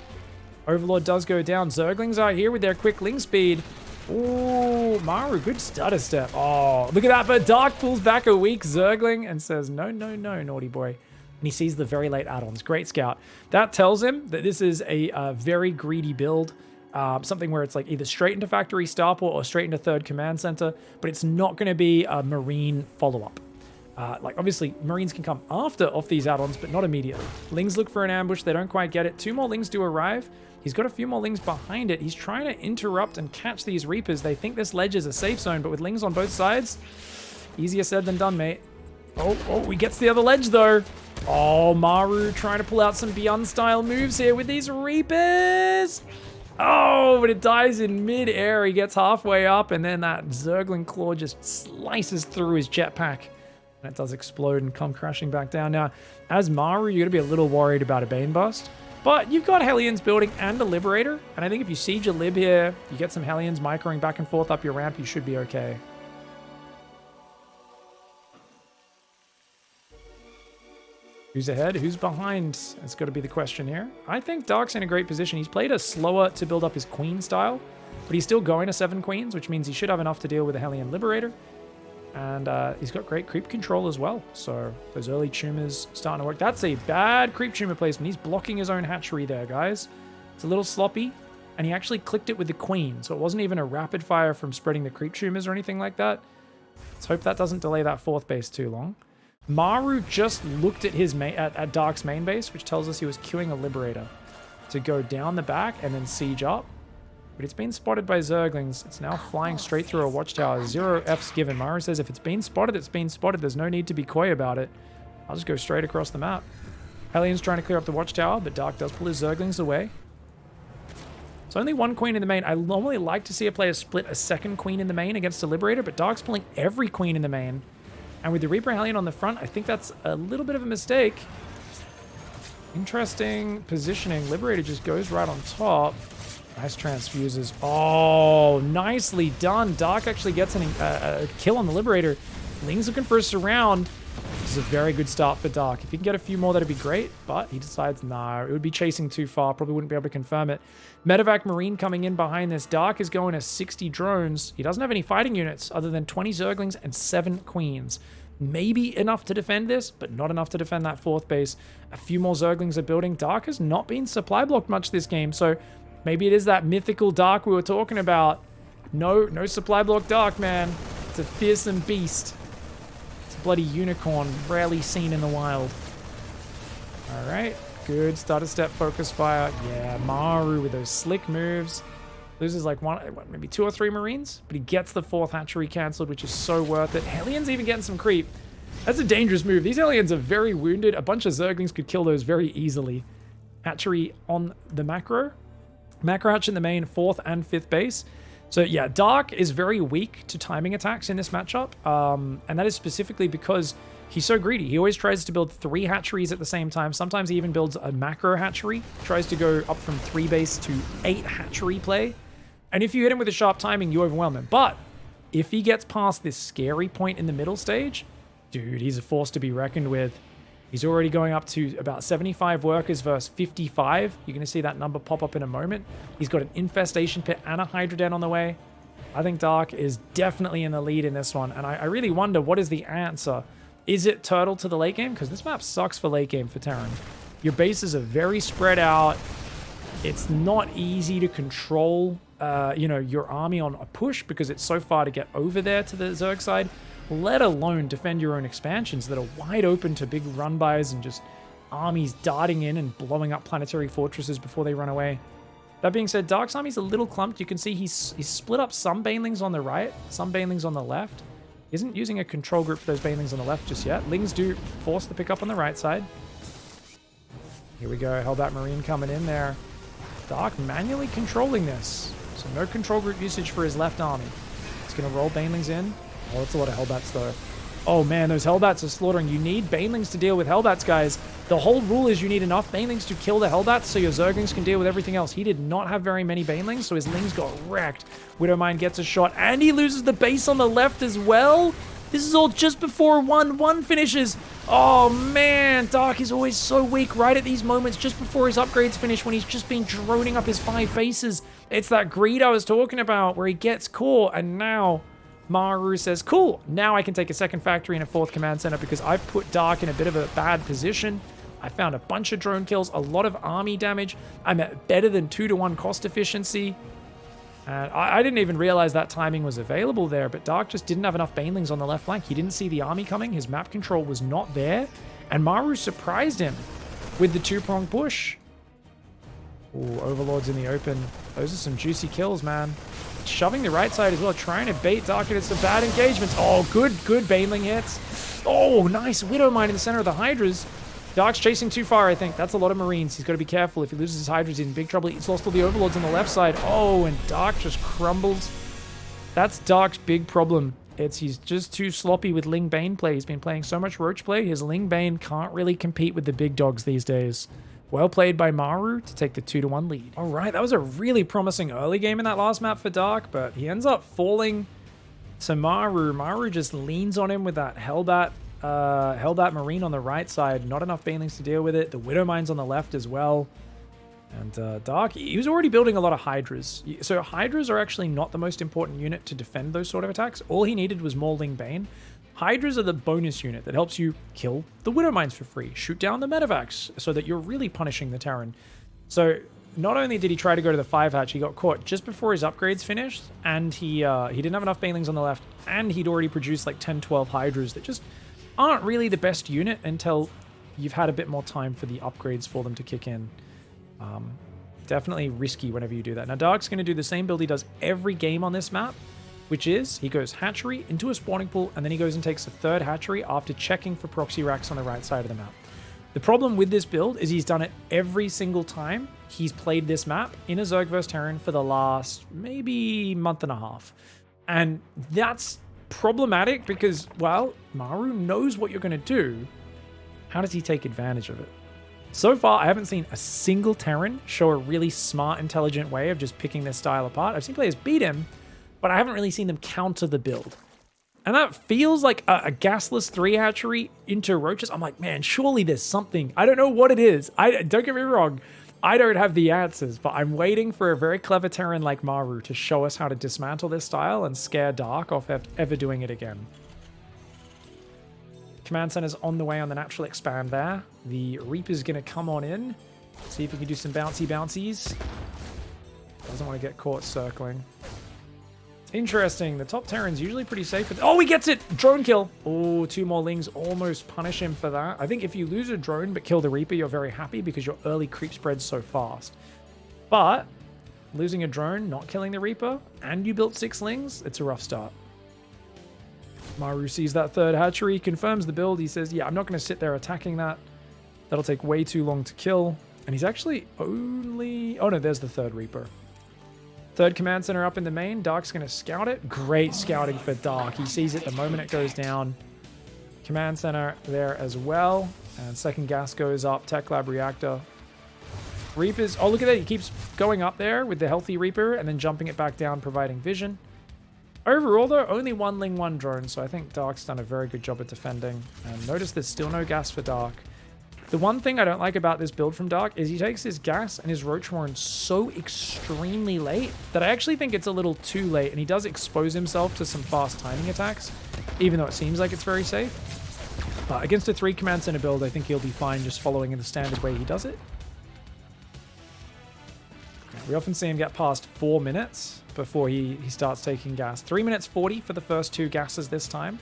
Overlord does go down. Zerglings are here with their quick Ling speed. Oh, Maru, good stutter step. Oh, look at that, but Dark pulls back a weak Zergling and says, no, no, no, naughty boy. And he sees the very late add-ons. Great scout. That tells him that this is a very greedy build. Something where it's like either straight into factory starport or straight into third command center, but it's not going to be a Marine follow-up. Like obviously Marines can come after off these add-ons, but not immediately. Lings look for an ambush. They don't quite get it. 2 more Lings do arrive. He's got a few more Lings behind it. He's trying to interrupt and catch these Reapers. They think this ledge is a safe zone, but with Lings on both sides, easier said than done, mate. Oh, he gets the other ledge though. Oh, Maru trying to pull out some Beyond style moves here with these Reapers. Oh, but it dies in mid-air. He gets halfway up, and then that Zergling Claw just slices through his jetpack. And it does explode and come crashing back down. Now, as Maru, you're going to be a little worried about a Bane Bust. But you've got Hellions building and a Liberator. And I think if you siege a Lib here, you get some Hellions microing back and forth up your ramp, you should be okay. Who's ahead? Who's behind? That's got to be the question here. I think Dark's in a great position. He's played a slower to build up his Queen style, but he's still going to 7 Queens, which means he should have enough to deal with a Hellion Liberator. And he's got great creep control as well. So those early tumors starting to work. That's a bad creep tumor placement. He's blocking his own hatchery there, guys. It's a little sloppy. And he actually clicked it with the Queen. So it wasn't even a rapid fire from spreading the creep tumors or anything like that. Let's hope that doesn't delay that 4th base too long. Maru just looked at his at Dark's main base, which tells us he was queuing a Liberator to go down the back and then siege up. But it's been spotted by Zerglings. It's now flying straight through a watchtower. 0 F's given. Maru says if it's been spotted, it's been spotted. There's no need to be coy about it. I'll just go straight across the map. Hellion's trying to clear up the watchtower, but Dark does pull his Zerglings away. It's only 1 Queen in the main. I normally like to see a player split a 2nd Queen in the main against a Liberator, but Dark's pulling every Queen in the main. And with the Reaper Hellion on the front, I think that's a little bit of a mistake. Interesting positioning. Liberator just goes right on top. Nice transfuses. Oh, nicely done. Dark actually gets a kill on the Liberator. Ling's looking for a surround. This is a very good start for Dark. If he can get a few more, that'd be great. But he decides, no, it would be chasing too far. Probably wouldn't be able to confirm it. Medevac Marine coming in behind this. Dark is going to 60 drones. He doesn't have any fighting units other than 20 Zerglings and 7 Queens. Maybe enough to defend this, but not enough to defend that 4th base. A few more Zerglings are building. Dark has not been supply blocked much this game, so maybe it is that mythical Dark we were talking about. No supply block Dark, man. It's a fearsome beast. It's a bloody unicorn, rarely seen in the wild. All right, good starter step focus fire. Yeah, Maru with those slick moves. Loses like maybe 2 or 3 Marines, but he gets the 4th hatchery cancelled, which is so worth it. Hellion's even getting some creep. That's a dangerous move. These Hellions are very wounded. A bunch of Zerglings could kill those very easily. Hatchery on the macro. Macro hatch in the main, 4th and 5th base. So yeah, Dark is very weak to timing attacks in this matchup. And that is specifically because he's so greedy. He always tries to build 3 hatcheries at the same time. Sometimes he even builds a macro hatchery. Tries to go up from 3 base to 8 hatchery play. And if you hit him with a sharp timing, you overwhelm him. But if he gets past this scary point in the middle stage, dude, he's a force to be reckoned with. He's already going up to about 75 workers versus 55. You're going to see that number pop up in a moment. He's got an infestation pit and a Hydra Den on the way. I think Dark is definitely in the lead in this one. And I really wonder, what is the answer? Is it Turtle to the late game? Because this map sucks for late game for Terran. Your bases are very spread out. It's not easy to control your army on a push because it's so far to get over there to the Zerg side, let alone defend your own expansions that are wide open to big run-bys and just armies darting in and blowing up planetary fortresses before they run away. That being said, Dark's army's a little clumped. You can see he's split up some Banelings on the right, some Banelings on the left. He isn't using a control group for those Banelings on the left just yet. Lings do force the pick up on the right side. Here we go, Hellbat Marine coming in there. Dark manually controlling this. So no control group usage for his left army. He's going to roll Banelings in. Oh, that's a lot of Hellbats though. Oh man, those Hellbats are slaughtering. You need Banelings to deal with Hellbats, guys. The whole rule is you need enough Banelings to kill the Hellbats so your Zerglings can deal with everything else. He did not have very many Banelings, so his Lings got wrecked. Widowmine gets a shot, and he loses the base on the left as well. This is all just before 1-1 finishes. Oh man, Dark is always so weak right at these moments just before his upgrades finish when he's just been droning up his 5 bases. It's that greed I was talking about where he gets caught, and now Maru says, cool, now I can take a 2nd factory and a 4th command center because I've put Dark in a bit of a bad position. I found a bunch of drone kills, a lot of army damage. I'm at better than 2-to-1 cost efficiency. And I didn't even realize that timing was available there, but Dark just didn't have enough Banelings on the left flank. He didn't see the army coming. His map control was not there. And Maru surprised him with the 2-pronged push. Ooh, Overlords in the open. Those are some juicy kills, man. Shoving the right side as well, trying to bait Dark into some bad engagements. Oh, good Baneling hits. Oh, nice Widowmine in the center of the Hydras. Dark's chasing too far, I think. That's a lot of Marines. He's got to be careful. If he loses his Hydras, he's in big trouble. He's lost all the Overlords on the left side. Oh, and Dark just crumbles. That's Dark's big problem. He's just too sloppy with Ling Bane play. He's been playing so much Roach play. His Ling Bane can't really compete with the big dogs these days. Well played by Maru to take the 2-1 lead. All right, that was a really promising early game in that last map for Dark, but he ends up falling to Maru. Maru just leans on him with that Hellbat Marine on the right side. Not enough Banelings to deal with it. The Widow Mines on the left as well. And Dark, he was already building a lot of Hydras. So Hydras are actually not the most important unit to defend those sort of attacks. All he needed was more Ling Bane. Hydras are the bonus unit that helps you kill the Widow Mines for free, shoot down the Medivacs, so that you're really punishing the Terran. So not only did he try to go to the 5-hatch, he got caught just before his upgrades finished, and he didn't have enough Banelings on the left, and he'd already produced like 10, 12 Hydras that just aren't really the best unit until you've had a bit more time for the upgrades for them to kick in. Definitely risky whenever you do that. Now, Dark's going to do the same build he does every game on this map, which is he goes hatchery into a spawning pool, and then he goes and takes a third hatchery after checking for proxy racks on the right side of the map. The problem with this build is he's done it every single time he's played this map in a Zerg vs Terran for the last maybe month and a half. And that's problematic because, well, Maru knows what you're going to do. How does he take advantage of it? So far, I haven't seen a single Terran show a really smart, intelligent way of just picking their style apart. I've seen players beat him, but I haven't really seen them counter the build. And that feels like a gasless 3-hatchery into Roaches. I'm like, man, surely there's something. I don't know what it is. Don't get me wrong. I don't have the answers, but I'm waiting for a very clever Terran like Maru to show us how to dismantle this style and scare Dark off ever doing it again. Command Center's on the way on the natural expand there. The Reaper's going to come on in. See if he can do some bouncies. Doesn't want to get caught circling. Interesting. The top Terran's usually pretty safe. Oh, he gets it! Drone kill. Oh, 2 more Lings almost punish him for that. I think if you lose a drone but kill the Reaper, you're very happy because your early creep spreads so fast. But losing a drone, not killing the Reaper, and you built 6 Lings, it's a rough start. Maru sees that third hatchery, confirms the build. He says, yeah, I'm not going to sit there attacking that. That'll take way too long to kill. And he's actually only... Oh, no, there's the third Reaper. Third command center up in the main. Dark's going to scout it. Great scouting for Dark. He sees it the moment it goes down. Command center there as well. And second gas goes up. Tech lab reactor. Reapers... Oh, look at that. He keeps going up there with the healthy Reaper and then jumping it back down, providing vision. Overall, though, only 1 Ling, 1 drone, so I think Dark's done a very good job at defending. And notice there's still no gas for Dark. The one thing I don't like about this build from Dark is he takes his gas and his Roach Warren so extremely late that I actually think it's a little too late, and he does expose himself to some fast timing attacks, even though it seems like it's very safe. But against a 3 command center build, I think he'll be fine just following in the standard way he does it. We often see him get past 4 minutes before he starts taking gas. 3 minutes 40 for the first 2 gases this time.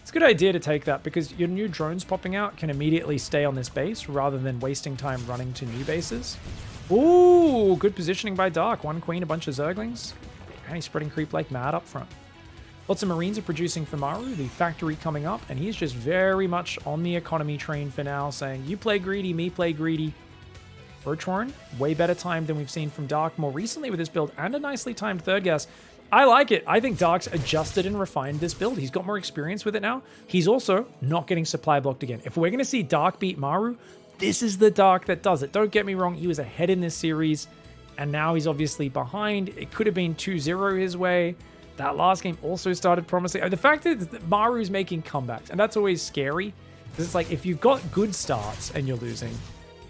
It's a good idea to take that because your new drones popping out can immediately stay on this base rather than wasting time running to new bases. Ooh, good positioning by Dark. 1 queen, a bunch of Zerglings. And he's spreading creep like mad up front. Lots of Marines are producing for Maru, the factory coming up, and he's just very much on the economy train for now, saying, you play greedy, me play greedy. Roach Warren, way better timed than we've seen from Dark more recently with this build, and a nicely timed third gas. I like it. I think Dark's adjusted and refined this build. He's got more experience with it now. He's also not getting supply blocked again. If we're going to see Dark beat Maru, this is the Dark that does it. Don't get me wrong, he was ahead in this series, and now he's obviously behind. It could have been 2-0 his way. That last game also started promising. The fact that Maru's making comebacks, and that's always scary, because it's like, if you've got good starts and you're losing,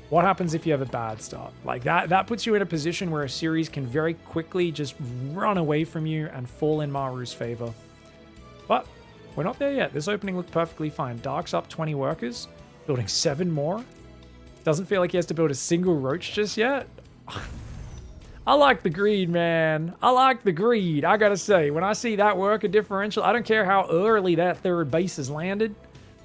what happens if you have a bad start? Like that puts you in a position where a series can very quickly just run away from you and fall in Maru's favor. But we're not there yet. This opening looked perfectly fine. Dark's up 20 workers, building 7 more. Doesn't feel like he has to build a single Roach just yet. I like the greed, man. I like the greed. I gotta say, when I see that worker differential, I don't care how early that third base is landed.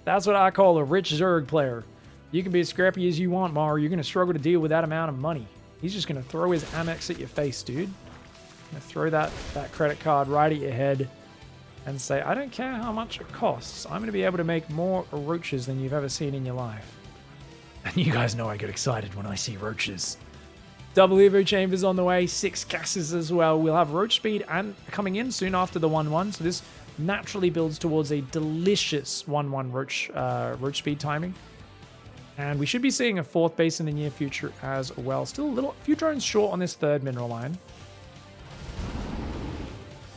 That's what I call a rich Zerg player. You can be as scrappy as you want, Maru. You're going to struggle to deal with that amount of money. He's just going to throw his Amex at your face, dude. Going to throw that credit card right at your head and say, I don't care how much it costs. I'm going to be able to make more Roaches than you've ever seen in your life. And you guys know I get excited when I see Roaches. Double Evo Chambers on the way. 6 gases as well. We'll have Roach speed and coming in soon after the 1-1. So this naturally builds towards a delicious 1-1 Roach speed timing. And we should be seeing a 4th base in the near future as well. Still a few drones short on this 3rd mineral line.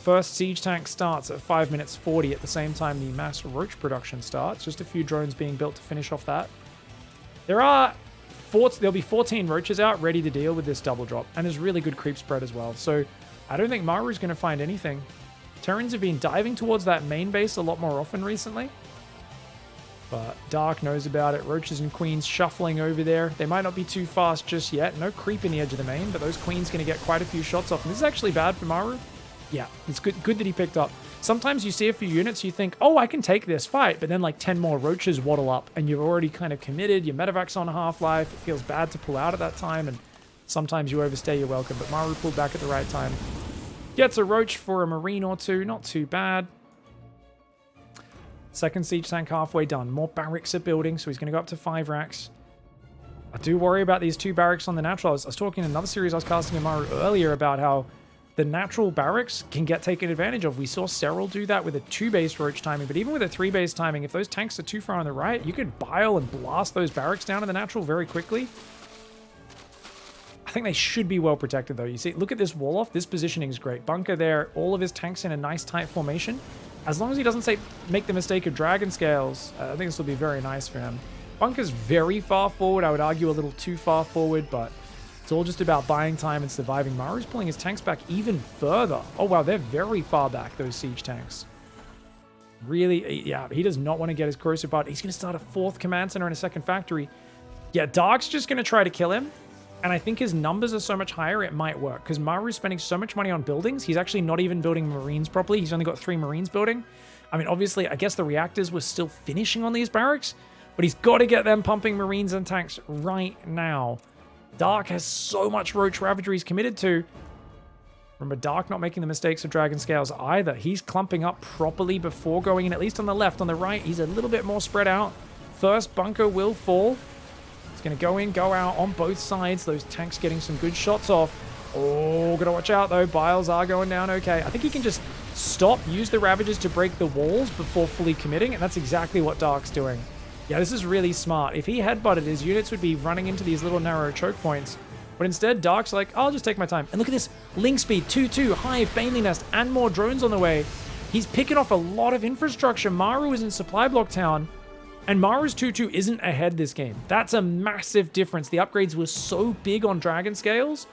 First siege tank starts at 5 minutes 40 at the same time the mass Roach production starts. Just a few drones being built to finish off that. There'll be 14 Roaches out ready to deal with this double drop. And there's really good creep spread as well. So I don't think Maru's going to find anything. Terrans have been diving towards that main base a lot more often recently. But Dark knows about it. Roaches and Queens shuffling over there. They might not be too fast just yet. No creep in the edge of the main, but those Queens going to get quite a few shots off. And this is actually bad for Maru. Yeah, it's good that he picked up. Sometimes you see a few units, you think, oh, I can take this fight. But then like 10 more Roaches waddle up and you're already kind of committed. Your medevac's on half-life. It feels bad to pull out at that time. And sometimes you overstay your welcome. But Maru pulled back at the right time. Gets a Roach for a Marine or two. Not too bad. Second siege tank halfway done. More barracks are building, so he's going to go up to 5 racks. I do worry about these 2 barracks on the natural. I was talking in another series I was casting in Maru earlier about how the natural barracks can get taken advantage of. We saw Serral do that with a 2-base Roach timing, but even with a 3-base timing, if those tanks are too far on the right, you could bile and blast those barracks down in the natural very quickly. I think they should be well protected, though. You see, look at this wall off. This positioning is great. Bunker there. All of his tanks in a nice tight formation. As long as he doesn't make the mistake of Dragon Scales, I think this will be very nice for him. Bunker's very far forward. I would argue a little too far forward, but it's all just about buying time and surviving. Maru's pulling his tanks back even further. Oh, wow, they're very far back, those siege tanks. Really, yeah, he does not want to get his corrosive part. He's going to start a 4th command center and a 2nd factory. Yeah, Dark's just going to try to kill him. And I think his numbers are so much higher, it might work. Because Maru's spending so much money on buildings, he's actually not even building Marines properly. He's only got 3 Marines building. I mean, obviously, I guess the reactors were still finishing on these barracks. But he's got to get them pumping Marines and tanks right now. Dark has so much Roach Ravager he's committed to. Remember, Dark not making the mistakes of Dragon Scales either. He's clumping up properly before going in, at least on the left. On the right, he's a little bit more spread out. First bunker will fall. It's going to go in, go out on both sides. Those tanks getting some good shots off. Oh, gotta watch out though. Biles are going down okay. I think he can just stop, use the Ravagers to break the walls before fully committing, and that's exactly what Dark's doing. Yeah, this is really smart. If he headbutted, his units would be running into these little narrow choke points. But instead, Dark's like, I'll just take my time. And look at this. Link speed, 2-2, Hive, Baneling Nest, and more drones on the way. He's picking off a lot of infrastructure. Maru is in supply block town. And Maru's 2-2 isn't ahead this game. That's a massive difference. The upgrades were so big on Dragon Scales.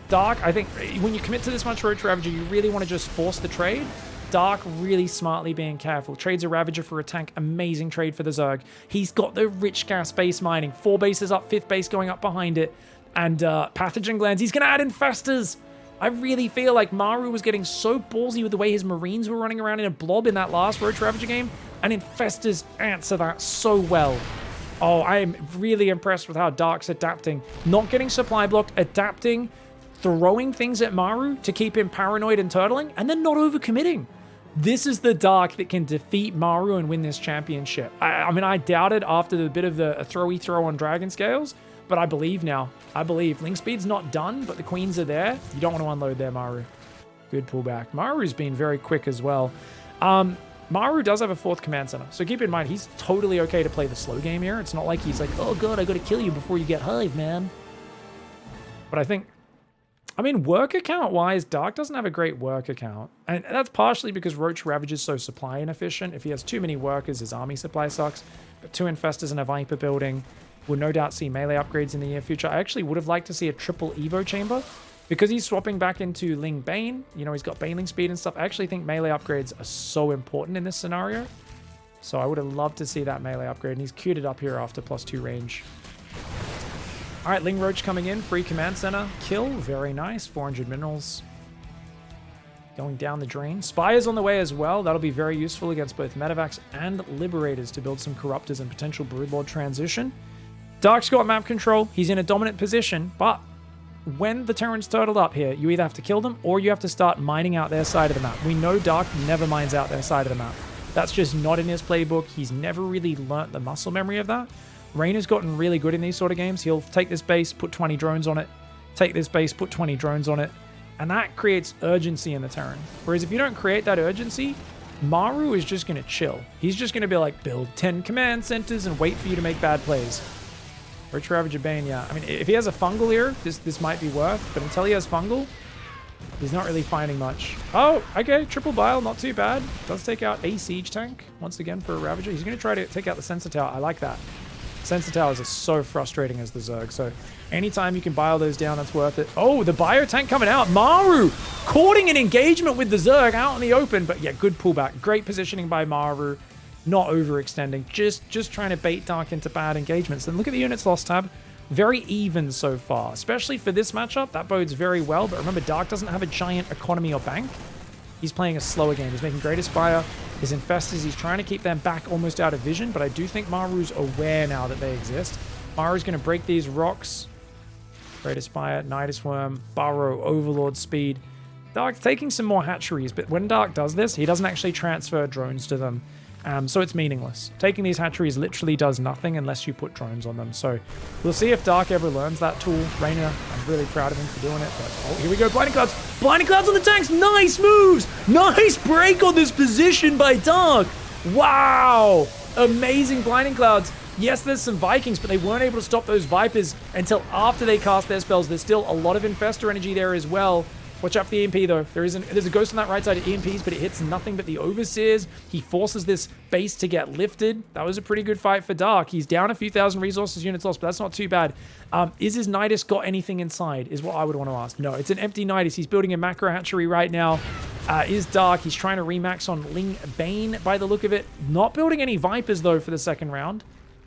Dark, I think, when you commit to this much Roach Ravager, you really want to just force the trade. Dark really smartly being careful. Trades a Ravager for a tank. Amazing trade for the Zerg. He's got the rich gas base mining. 4 bases up, 5th base going up behind it. And pathogen glands. He's going to add infestors. I really feel like Maru was getting so ballsy with the way his Marines were running around in a blob in that last Roach Ravager game. And infestors answer that so well. Oh, I am really impressed with how Dark's adapting. Not getting supply blocked, adapting, throwing things at Maru to keep him paranoid and turtling, and then not overcommitting. This is the Dark that can defeat Maru and win this championship. I mean, I doubted after the bit of the throwy throw on Dragon Scales, but I believe now. I believe. Link speed's not done, but the Queens are there. You don't want to unload there, Maru. Good pullback. Maru's been very quick as well. Maru does have a 4th command center, so keep in mind, he's totally okay to play the slow game here. It's not like he's like, oh god, I gotta kill you before you get Hive, man. But I think, I mean, work account-wise, Dark doesn't have a great work account. And that's partially because Roach Ravager is so supply inefficient. If he has too many workers, his army supply sucks. But 2 Infestors and a Viper building. We'll no doubt see melee upgrades in the near future. I actually would have liked to see a triple Evo chamber. Because he's swapping back into Ling Bane, you know, he's got Baneling speed and stuff. I actually think melee upgrades are so important in this scenario. So I would have loved to see that melee upgrade. And he's queued it up here after +2 range. All right, Ling Roach coming in. Free command center. Kill. Very nice. 400 minerals. Going down the drain. Spires on the way as well. That'll be very useful against both medevacs and liberators to build some corruptors and potential broodlord transition. Dark's got map control. He's in a dominant position, but when the Terrans turtled up here, you either have to kill them or you have to start mining out their side of the map. We know Dark never mines out their side of the map. That's just not in his playbook. He's never really learnt the muscle memory of that. Reyna's gotten really good in these sort of games. He'll take this base, put 20 drones on it. Take this base, put 20 drones on it. And that creates urgency in the Terran. Whereas if you don't create that urgency, Maru is just going to chill. He's just going to be like, build 10 command centers and wait for you to make bad plays. Roach, Ravager, Bane, yeah. I mean, if he has a fungal here, this might be worth, but until he has fungal, he's not really finding much. Oh, okay, triple bile, not too bad. Does take out a siege tank once again for a Ravager. He's going to try to take out the Sensor Tower. I like that. Sensor Towers are so frustrating as the Zerg, so anytime you can bile those down, that's worth it. Oh, the bio tank coming out. Maru courting an engagement with the Zerg out in the open, but yeah, good pullback. Great positioning by Maru. Not overextending, just trying to bait Dark into bad engagements. And look at the units lost tab. Very even so far, especially for this matchup. That bodes very well, but remember, Dark doesn't have a giant economy or bank. He's playing a slower game. He's making Great Aspire. His Infestors, he's trying to keep them back almost out of vision, but I do think Maru's aware now that they exist. Maru's going to break these rocks. Great Aspire, Nidus Worm, Burrow, Overlord Speed. Dark's taking some more hatcheries, but when Dark does this, he doesn't actually transfer drones to them. So it's meaningless. Taking these hatcheries literally does nothing unless you put drones on them. So we'll see if Dark ever learns that tool. Reyna, I'm really proud of him for doing it. But oh, here we go. Blinding Clouds. Blinding Clouds on the tanks. Nice moves. Nice break on this position by Dark. Wow. Amazing Blinding Clouds. Yes, there's some Vikings, but they weren't able to stop those Vipers until after they cast their spells. There's still a lot of Infestor energy there as well. Watch out for the EMP, though. There's a ghost on that right side of EMPs, but it hits nothing but the Overseers. He forces this base to get lifted. That was a pretty good fight for Dark. He's down a few thousand resources, units lost, but that's not too bad. Is his Nidus got anything inside, is what I would want to ask. No, it's an empty Nidus. He's building a macro hatchery right now. Is Dark. He's trying to remax on Ling Bane by the look of it. Not building any Vipers, though, for the second round.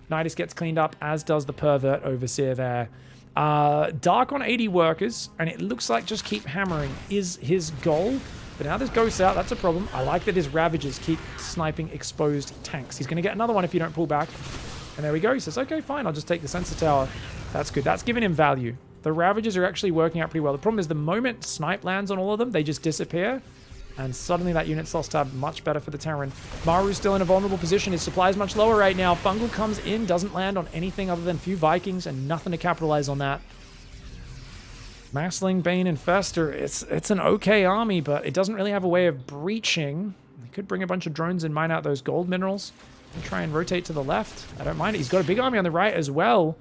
Nidus gets cleaned up, as does the Pervert Overseer there. Dark on 80 workers, and it looks like just keep hammering is his goal. But now this ghosts out, that's a problem. I like that his Ravagers keep sniping exposed tanks. He's going to get another one if you don't pull back. And there we go. He says, okay, fine, I'll just take the Sensor Tower. That's good. That's giving him value. The Ravagers are actually working out pretty well. The problem is the moment Snipe lands on all of them, they just disappear. And suddenly that unit's lost tab, much better for the Terran. Maru's still in a vulnerable position. His supply is much lower right now. Fungal comes in, doesn't land on anything other than a few Vikings, and nothing to capitalize on that. Massling, Bane, and Fester. It's an okay army, but it doesn't really have a way of breaching. He could bring a bunch of drones and mine out those gold minerals. And try and rotate to the left. I don't mind it. He's got a big army on the right as well.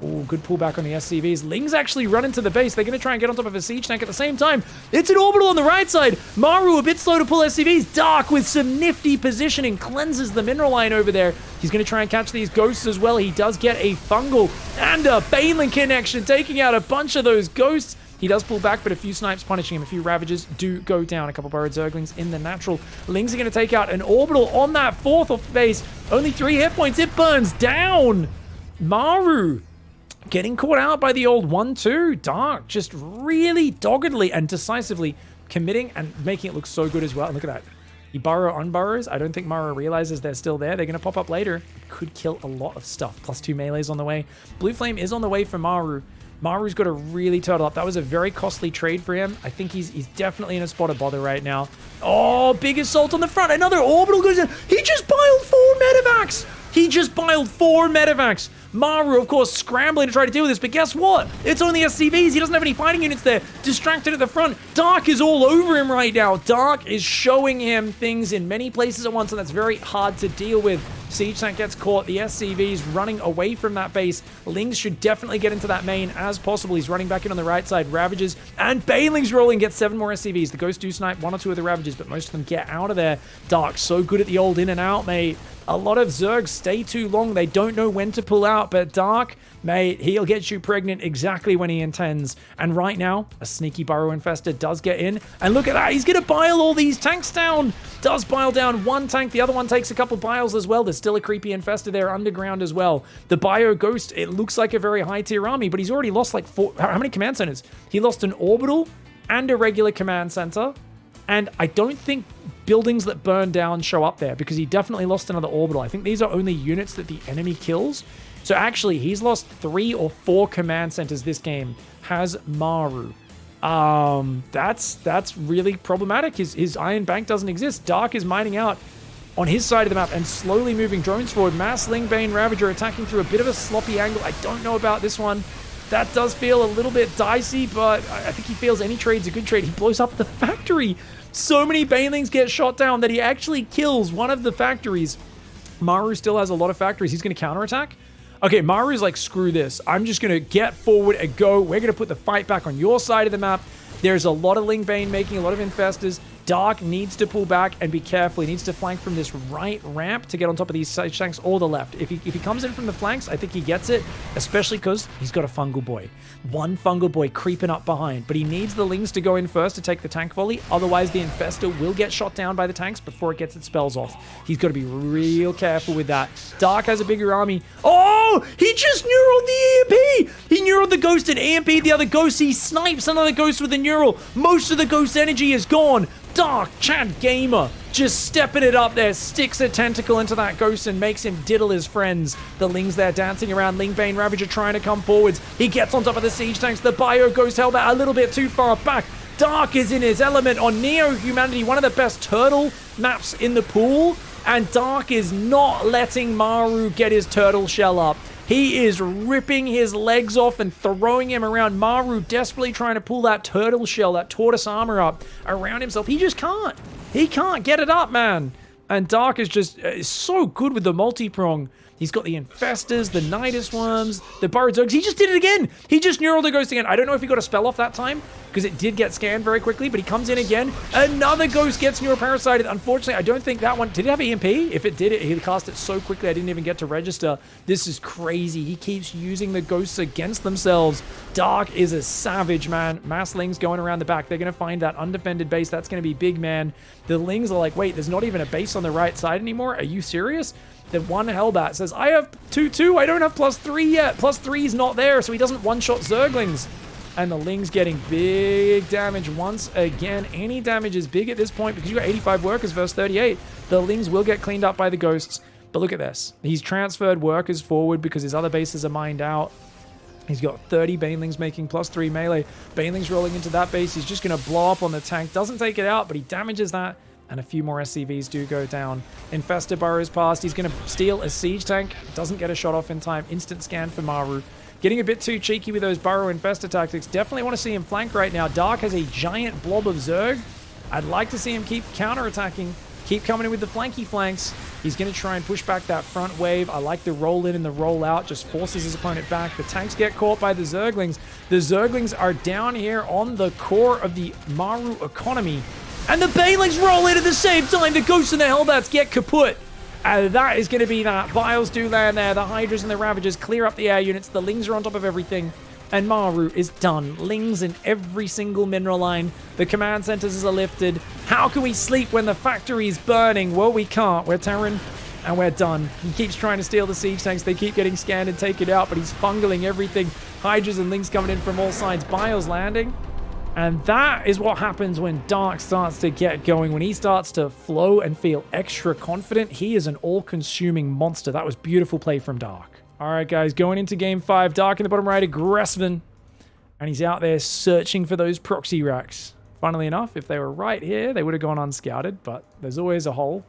Oh, good pullback on the SCVs. Ling's actually run into the base. They're going to try and get on top of a siege tank at the same time. It's an orbital on the right side. Maru a bit slow to pull SCVs. Dark with some nifty positioning. Cleanses the mineral line over there. He's going to try and catch these ghosts as well. He does get a fungal and a Baneling connection, taking out a bunch of those ghosts. He does pull back, but a few snipes punishing him. A few Ravagers do go down. A couple Burrowed Zerglings in the natural. Lings are going to take out an orbital on that fourth off base. Only 3 hit points. It burns down. Maru getting caught out by the old 1-2. Dark just really doggedly and decisively committing and making it look so good as well. Look at that. He burrow unburrows. I don't think Maru realizes they're still there. They're going to pop up later. Could kill a lot of stuff. +2 melees on the way. Blue Flame is on the way for Maru. Maru's got to really turtle up. That was a very costly trade for him. I think he's definitely in a spot of bother right now. Oh, big assault on the front. Another orbital goes in. He just biled 4 medevacs. He just biled 4 medevacs. Maru, of course, scrambling to try to deal with this, but guess what? It's only SCVs. He doesn't have any fighting units there. Distracted at the front. Dark is all over him right now. Dark is showing him things in many places at once, and that's very hard to deal with. Siege tank gets caught. The SCVs running away from that base. Lings should definitely get into that main as possible. He's running back in on the right side. Ravagers and Baneling's rolling. Gets 7 more SCVs. The Ghost do snipe 1 or 2 of the Ravagers, but most of them get out of there. Dark, so good at the old in and out, mate. A lot of Zergs stay too long. They don't know when to pull out, but Dark, mate, he'll get you pregnant exactly when he intends. And right now, a sneaky Burrow Infestor does get in. And look at that. He's going to bile all these tanks down. Does bile down 1 tank. The other one takes a couple biles as well. There's still a creepy Infestor there underground as well. The Bio Ghost, it looks like a very high tier army, but he's already lost like 4. How many command centers? He lost an orbital and a regular command center. And I don't think buildings that burn down show up there because he definitely lost another orbital. I think these are only units that the enemy kills. So actually, he's lost 3 or 4 command centers this game, has Maru. That's really problematic. His Iron Bank doesn't exist. Dark is mining out on his side of the map and slowly moving drones forward. Mass Ling Bane Ravager attacking through a bit of a sloppy angle. I don't know about this one. That does feel a little bit dicey, but I think he feels any trade's a good trade. He blows up the factory. So many Banelings get shot down that he actually kills one of the factories. Maru still has a lot of factories. He's going to counterattack. Okay, Maru's like, screw this. I'm just going to get forward and go. We're going to put the fight back on your side of the map. There's a lot of Ling Bane making, a lot of infestors. Dark needs to pull back and be careful. He needs to flank from this right ramp to get on top of these siege tanks or the left. If he comes in from the flanks, I think he gets it, especially because he's got a Fungal Boy. One Fungal Boy creeping up behind, but he needs the Lings to go in first to take the tank volley. Otherwise, the infestor will get shot down by the tanks before it gets its spells off. He's got to be real careful with that. Dark has a bigger army. Oh, he just neural the EMP. He neural the ghost and EMP the other ghost. He snipes another ghost with a neural. Most of the ghost energy is gone. Dark Chad Gamer just stepping it up there, sticks a tentacle into that ghost and makes him diddle his friends. The Lings there dancing around, Ling Bane Ravager trying to come forwards. He gets on top of the siege tanks. The Bio Ghost held that a little bit too far back. Dark is in his element on Neo Humanity, one of the best turtle maps in the pool, and Dark is not letting Maru get his turtle shell up. He is ripping his legs off and throwing him around. Maru desperately trying to pull that turtle shell, that tortoise armor up around himself. He just can't. He can't get it up, man. And Dark is just so good with the multi-prong. He's got the Infestors, the Nidus Worms, the Burrow Dogs. He just did it again. He just neural the ghost again. I don't know if he got a spell off that time because it did get scanned very quickly, but he comes in again. Another ghost gets neuroparasited. Unfortunately, I don't think that one... Did it have EMP? If it did, he cast it so quickly I didn't even get to register. This is crazy. He keeps using the ghosts against themselves. Dark is a savage, man. Mass Lings going around the back. They're going to find that undefended base. That's going to be big, man. The Lings are like, wait, there's not even a base on the right side anymore? Are you serious? The one Hellbat says, I have 2-2. I don't have +3 yet. +3 is not there, so he doesn't one-shot Zerglings. And the Ling's getting big damage once again. Any damage is big at this point because you got 85 workers versus 38. The Lings will get cleaned up by the ghosts. But look at this. He's transferred workers forward because his other bases are mined out. He's got 30 Banelings making +3 melee. Banelings rolling into that base. He's just going to blow up on the tank. Doesn't take it out, but he damages that. And a few more SCVs do go down. Infestor burrows past. He's going to steal a siege tank. Doesn't get a shot off in time. Instant scan for Maru. Getting a bit too cheeky with those burrow infestor tactics. Definitely want to see him flank right now. Dark has a giant blob of Zerg. I'd like to see him keep counterattacking. Keep coming in with the flanky flanks. He's going to try and push back that front wave. I like the roll in and the roll out. Just forces his opponent back. The tanks get caught by the Zerglings. The Zerglings are down here on the core of the Maru economy. And the Banelings roll in at the same time. The Ghosts and the Hellbats get kaput. And that is going to be that. Biles do land there. The Hydras and the Ravagers clear up the air units. The Lings are on top of everything. And Maru is done. Lings in every single mineral line. The command centers are lifted. How can we sleep when the factory's burning? Well, we can't. We're Terran and we're done. He keeps trying to steal the siege tanks. They keep getting scanned and taken out, but he's fungling everything. Hydras and Lings coming in from all sides. Biles landing. And that is what happens when Dark starts to get going. When he starts to flow and feel extra confident, he is an all-consuming monster. That was beautiful play from Dark. All right, guys, going into game 5. Dark in the bottom right, aggressive. And he's out there searching for those proxy racks. Funnily enough, if they were right here, they would have gone unscouted, but there's always a hole.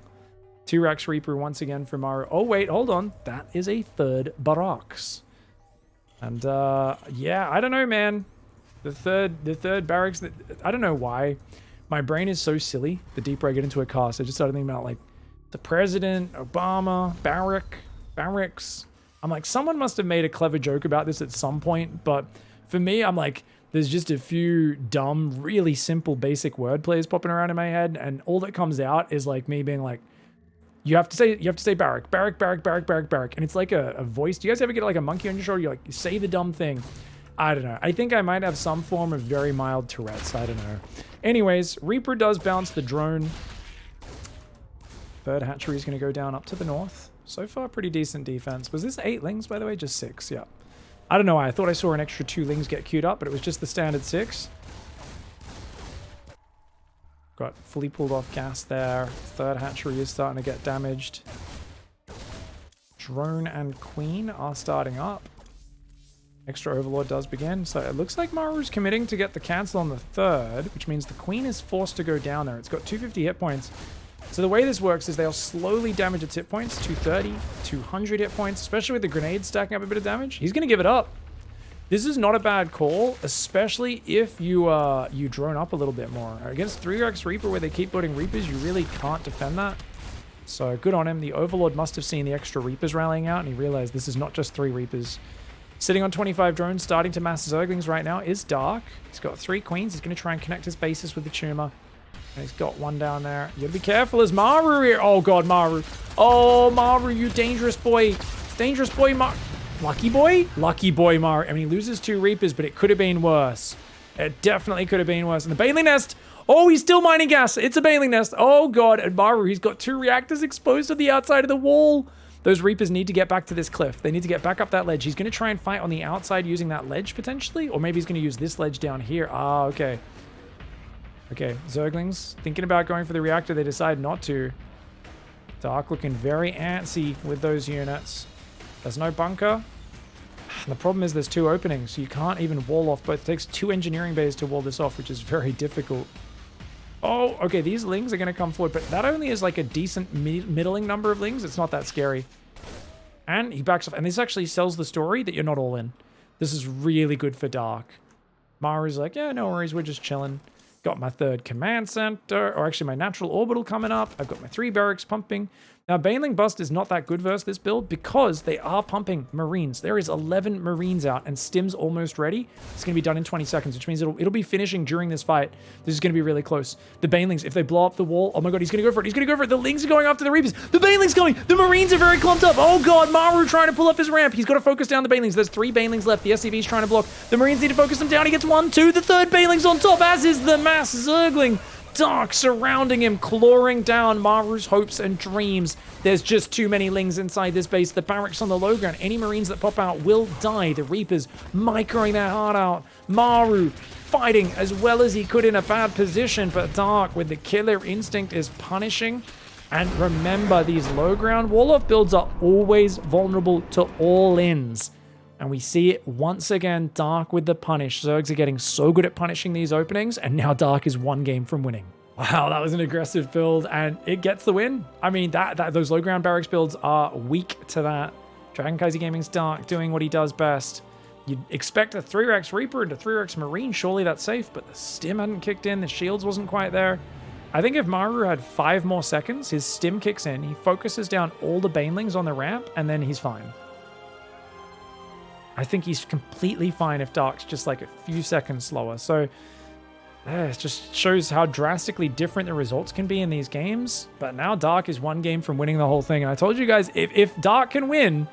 2 racks Reaper once again for Maru. Oh, wait, hold on. That is a 3rd Barracks. And, yeah, I don't know, man. The third barracks, I don't know why. My brain is so silly the deeper I get into a cast. I just started thinking about, like, the president, Obama, barracks. I'm like, someone must have made a clever joke about this at some point, but for me, I'm like, there's just a few dumb, really simple, basic word plays popping around in my head, and all that comes out is, like, me being like, you have to say barrack, and it's like a voice. Do you guys ever get, like, a monkey on your shoulder? You like, say the dumb thing. I don't know. I think I might have some form of very mild Tourette's. I don't know. Anyways, Reaper does bounce the drone. 3rd hatchery is going to go down up to the north. So far, pretty decent defense. Was this 8 Lings, by the way? Just 6, yeah. I don't know why. I thought I saw an extra 2 Lings get queued up, but it was just the standard 6. Got fully pulled off gas there. 3rd hatchery is starting to get damaged. Drone and Queen are starting up. Extra Overlord does begin, so it looks like Maru's committing to get the cancel on the 3rd, which means the Queen is forced to go down there. It's got 250 hit points. So the way this works is they'll slowly damage its hit points, 230, 200 hit points, especially with the grenades stacking up a bit of damage. He's going to give it up. This is not a bad call, especially if you you drone up a little bit more. Against 3x Reaper where they keep building Reapers, you really can't defend that. So good on him. The Overlord must have seen the extra Reapers rallying out and he realized this is not just 3 Reapers. Sitting on 25 drones, starting to mass Zerglings right now is Dark. He's got 3 Queens. He's going to try and connect his bases with the Tumor. And he's got one down there. You gotta be careful as Maru here. Oh god, Maru. Oh, Maru, you dangerous boy. Dangerous boy, Maru. Lucky boy? Lucky boy, Maru. I mean, he loses 2 Reapers, but it could have been worse. It definitely could have been worse. And the Baneling Nest. Oh, he's still mining gas. It's a Baneling Nest. Oh, God. And Maru, he's got 2 reactors exposed to the outside of the wall. Those Reapers need to get back to this cliff. They need to get back up that ledge. He's going to try and fight on the outside using that ledge, potentially. Or maybe he's going to use this ledge down here. Ah, okay. Okay, Zerglings thinking about going for the reactor. They decide not to. Dark looking very antsy with those units. There's no bunker. And the problem is there's 2 openings, so you can't even wall off both. It takes 2 engineering bays to wall this off, which is very difficult. Oh, okay, these Lings are going to come forward, but that only is like a decent middling number of Lings. It's not that scary. And he backs off, and this actually sells the story that you're not all in. This is really good for Dark. Maru's like, yeah, no worries, we're just chilling. Got my 3rd command center, or actually my natural orbital coming up. I've got my 3 barracks pumping. Now, Baneling Bust is not that good versus this build because they are pumping Marines. There is 11 Marines out and Stim's almost ready. It's going to be done in 20 seconds, which means it'll be finishing during this fight. This is going to be really close. The Banelings, if they blow up the wall, oh my god, he's going to go for it. He's going to go for it. The Lings are going after the Reapers. The Banelings going. The Marines are very clumped up. Oh god, Maru trying to pull up his ramp. He's got to focus down the Banelings. There's 3 Banelings left. The SCV's trying to block. The Marines need to focus them down. He gets 1, 2. The 3rd Baneling's on top, as is the mass Zergling. Dark surrounding him, clawing down Maru's hopes and dreams. There's just too many Lings inside this base. The barracks on the low ground. Any Marines that pop out will die. The Reapers microing their heart out. Maru fighting as well as he could in a bad position, but Dark with the killer instinct is punishing. And remember, these low ground wall-off builds are always vulnerable to all-ins. And we see it once again, Dark with the punish. Zergs are getting so good at punishing these openings, and now Dark is 1 game from winning. Wow, that was an aggressive build, and it gets the win. I mean, those low ground barracks builds are weak to that. Dragon Kaiser Gaming's Dark doing what he does best. You'd expect a 3x Reaper and a 3x Marine, surely that's safe, but the Stim hadn't kicked in, the shields wasn't quite there. I think if Maru had 5 more seconds, his Stim kicks in, he focuses down all the Banelings on the ramp, and then he's fine. I think he's completely fine if Dark's just like a few seconds slower. So it just shows how drastically different the results can be in these games. But now Dark is 1 game from winning the whole thing. And I told you guys, if Dark can win,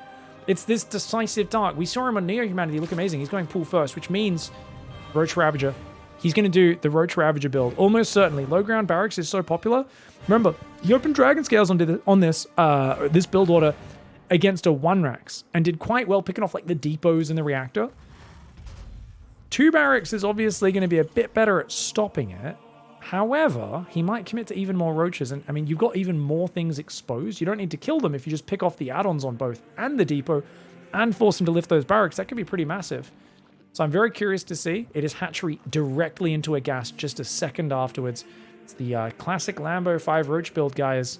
it's this decisive Dark. We saw him on Neo Humanity look amazing. He's going pool first, which means Roach Ravager. He's going to do the Roach Ravager build. Almost certainly. Low ground barracks is so popular. Remember, he opened Dragon Scales on this build order against a 1-Rax and did quite well picking off like the depots in the reactor. 2 barracks is obviously going to be a bit better at stopping it. However, he might commit to even more Roaches. And I mean, you've got even more things exposed. You don't need to kill them if you just pick off the add-ons on both and the depot and force them to lift those barracks. That could be pretty massive. So I'm very curious to see. It is hatchery directly into a gas just a second afterwards. It's the classic Lambo 5 Roach build, guys.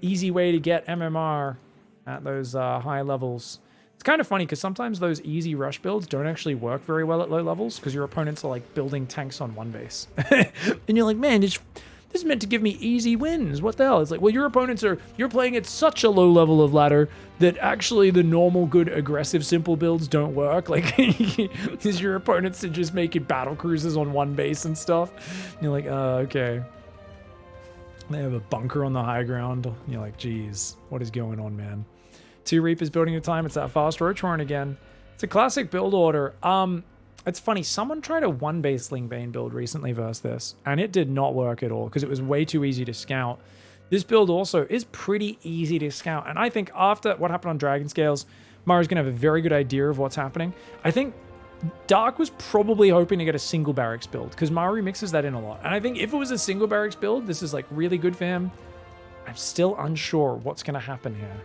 Easy way to get MMR at those high levels. It's kind of funny because sometimes those easy rush builds don't actually work very well at low levels because your opponents are like building tanks on 1 base. And you're like, man, this is meant to give me easy wins. What the hell? It's like, well, your opponents you're playing at such a low level of ladder that actually the normal, good, aggressive, simple builds don't work. Like, because your opponents are just making battle cruisers on 1 base and stuff. And you're like, okay. They have a bunker on the high ground. And you're like, geez, what is going on, man? 2 Reapers building at a time. It's that fast Roach Horn again. It's a classic build order. It's funny. Someone tried a 1-base Lingbane build recently versus this, and it did not work at all because it was way too easy to scout. This build also is pretty easy to scout, and I think after what happened on Dragon Scales, Maru's going to have a very good idea of what's happening. I think Dark was probably hoping to get a single barracks build because Maru mixes that in a lot. And I think if it was a single barracks build, this is like really good for him. I'm still unsure what's going to happen here.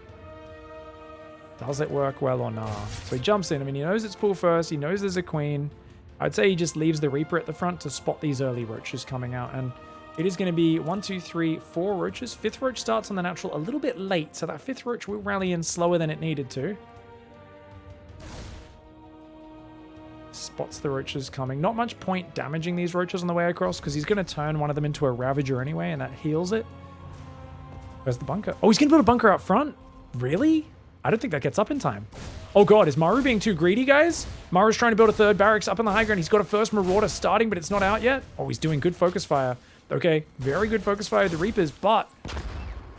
Does it work well or not? So he jumps in. I mean, he knows it's pool first. He knows there's a queen. I'd say he just leaves the Reaper at the front to spot these early Roaches coming out. And it is going to be 1, 2, 3, 4 Roaches. 5th Roach starts on the natural a little bit late. So that 5th Roach will rally in slower than it needed to. Spots the roaches coming. Not much point damaging these roaches on the way across because he's going to turn one of them into a ravager anyway, and that heals it. Where's the bunker? Oh, he's going to build a bunker out front? Really? I don't think that gets up in time. Oh god, is Maru being too greedy, guys? Maru's trying to build a third barracks up in the high ground. He's got a first Marauder starting, but it's not out yet. Oh, he's doing good focus fire. Okay, very good focus fire with the Reapers, but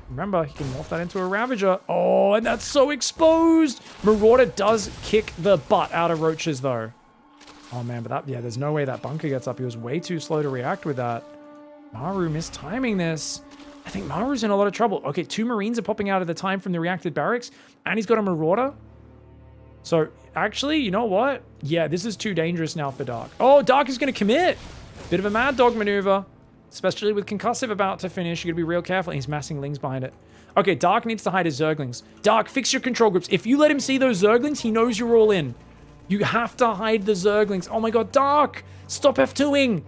remember, he can morph that into a Ravager. Oh, and that's so exposed. Marauder does kick the butt out of roaches, though. Oh, man, but that, yeah, there's no way that bunker gets up. He was way too slow to react with that. Maru mistiming this. I think Maru's in a lot of trouble. Okay, 2 Marines are popping out at the time from the reacted barracks, and he's got a Marauder. So, actually, you know what? Yeah, this is too dangerous now for Dark. Oh, Dark is going to commit. Bit of a Mad Dog maneuver. Especially with Concussive about to finish, you got to be real careful. He's massing Lings behind it. Okay, Dark needs to hide his Zerglings. Dark, fix your control groups. If you let him see those Zerglings, he knows you're all in. You have to hide the Zerglings. Oh my god, Dark! Stop F2ing!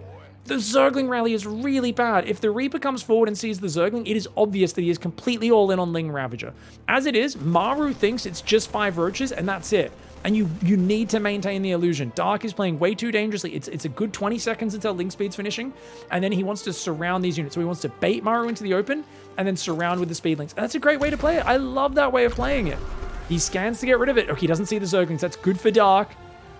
The Zergling rally is really bad. If the Reaper comes forward and sees the Zergling, it is obvious that he is completely all in on Ling Ravager. As it is, Maru thinks it's just 5 roaches, and that's it. And you need to maintain the illusion. Dark is playing way too dangerously. It's a good 20 seconds until Ling Speed's finishing, and then he wants to surround these units. So he wants to bait Maru into the open, and then surround with the Speedlings. And that's a great way to play it. I love that way of playing it. He scans to get rid of it. Okay, he doesn't see the Zerglings. That's good for Dark.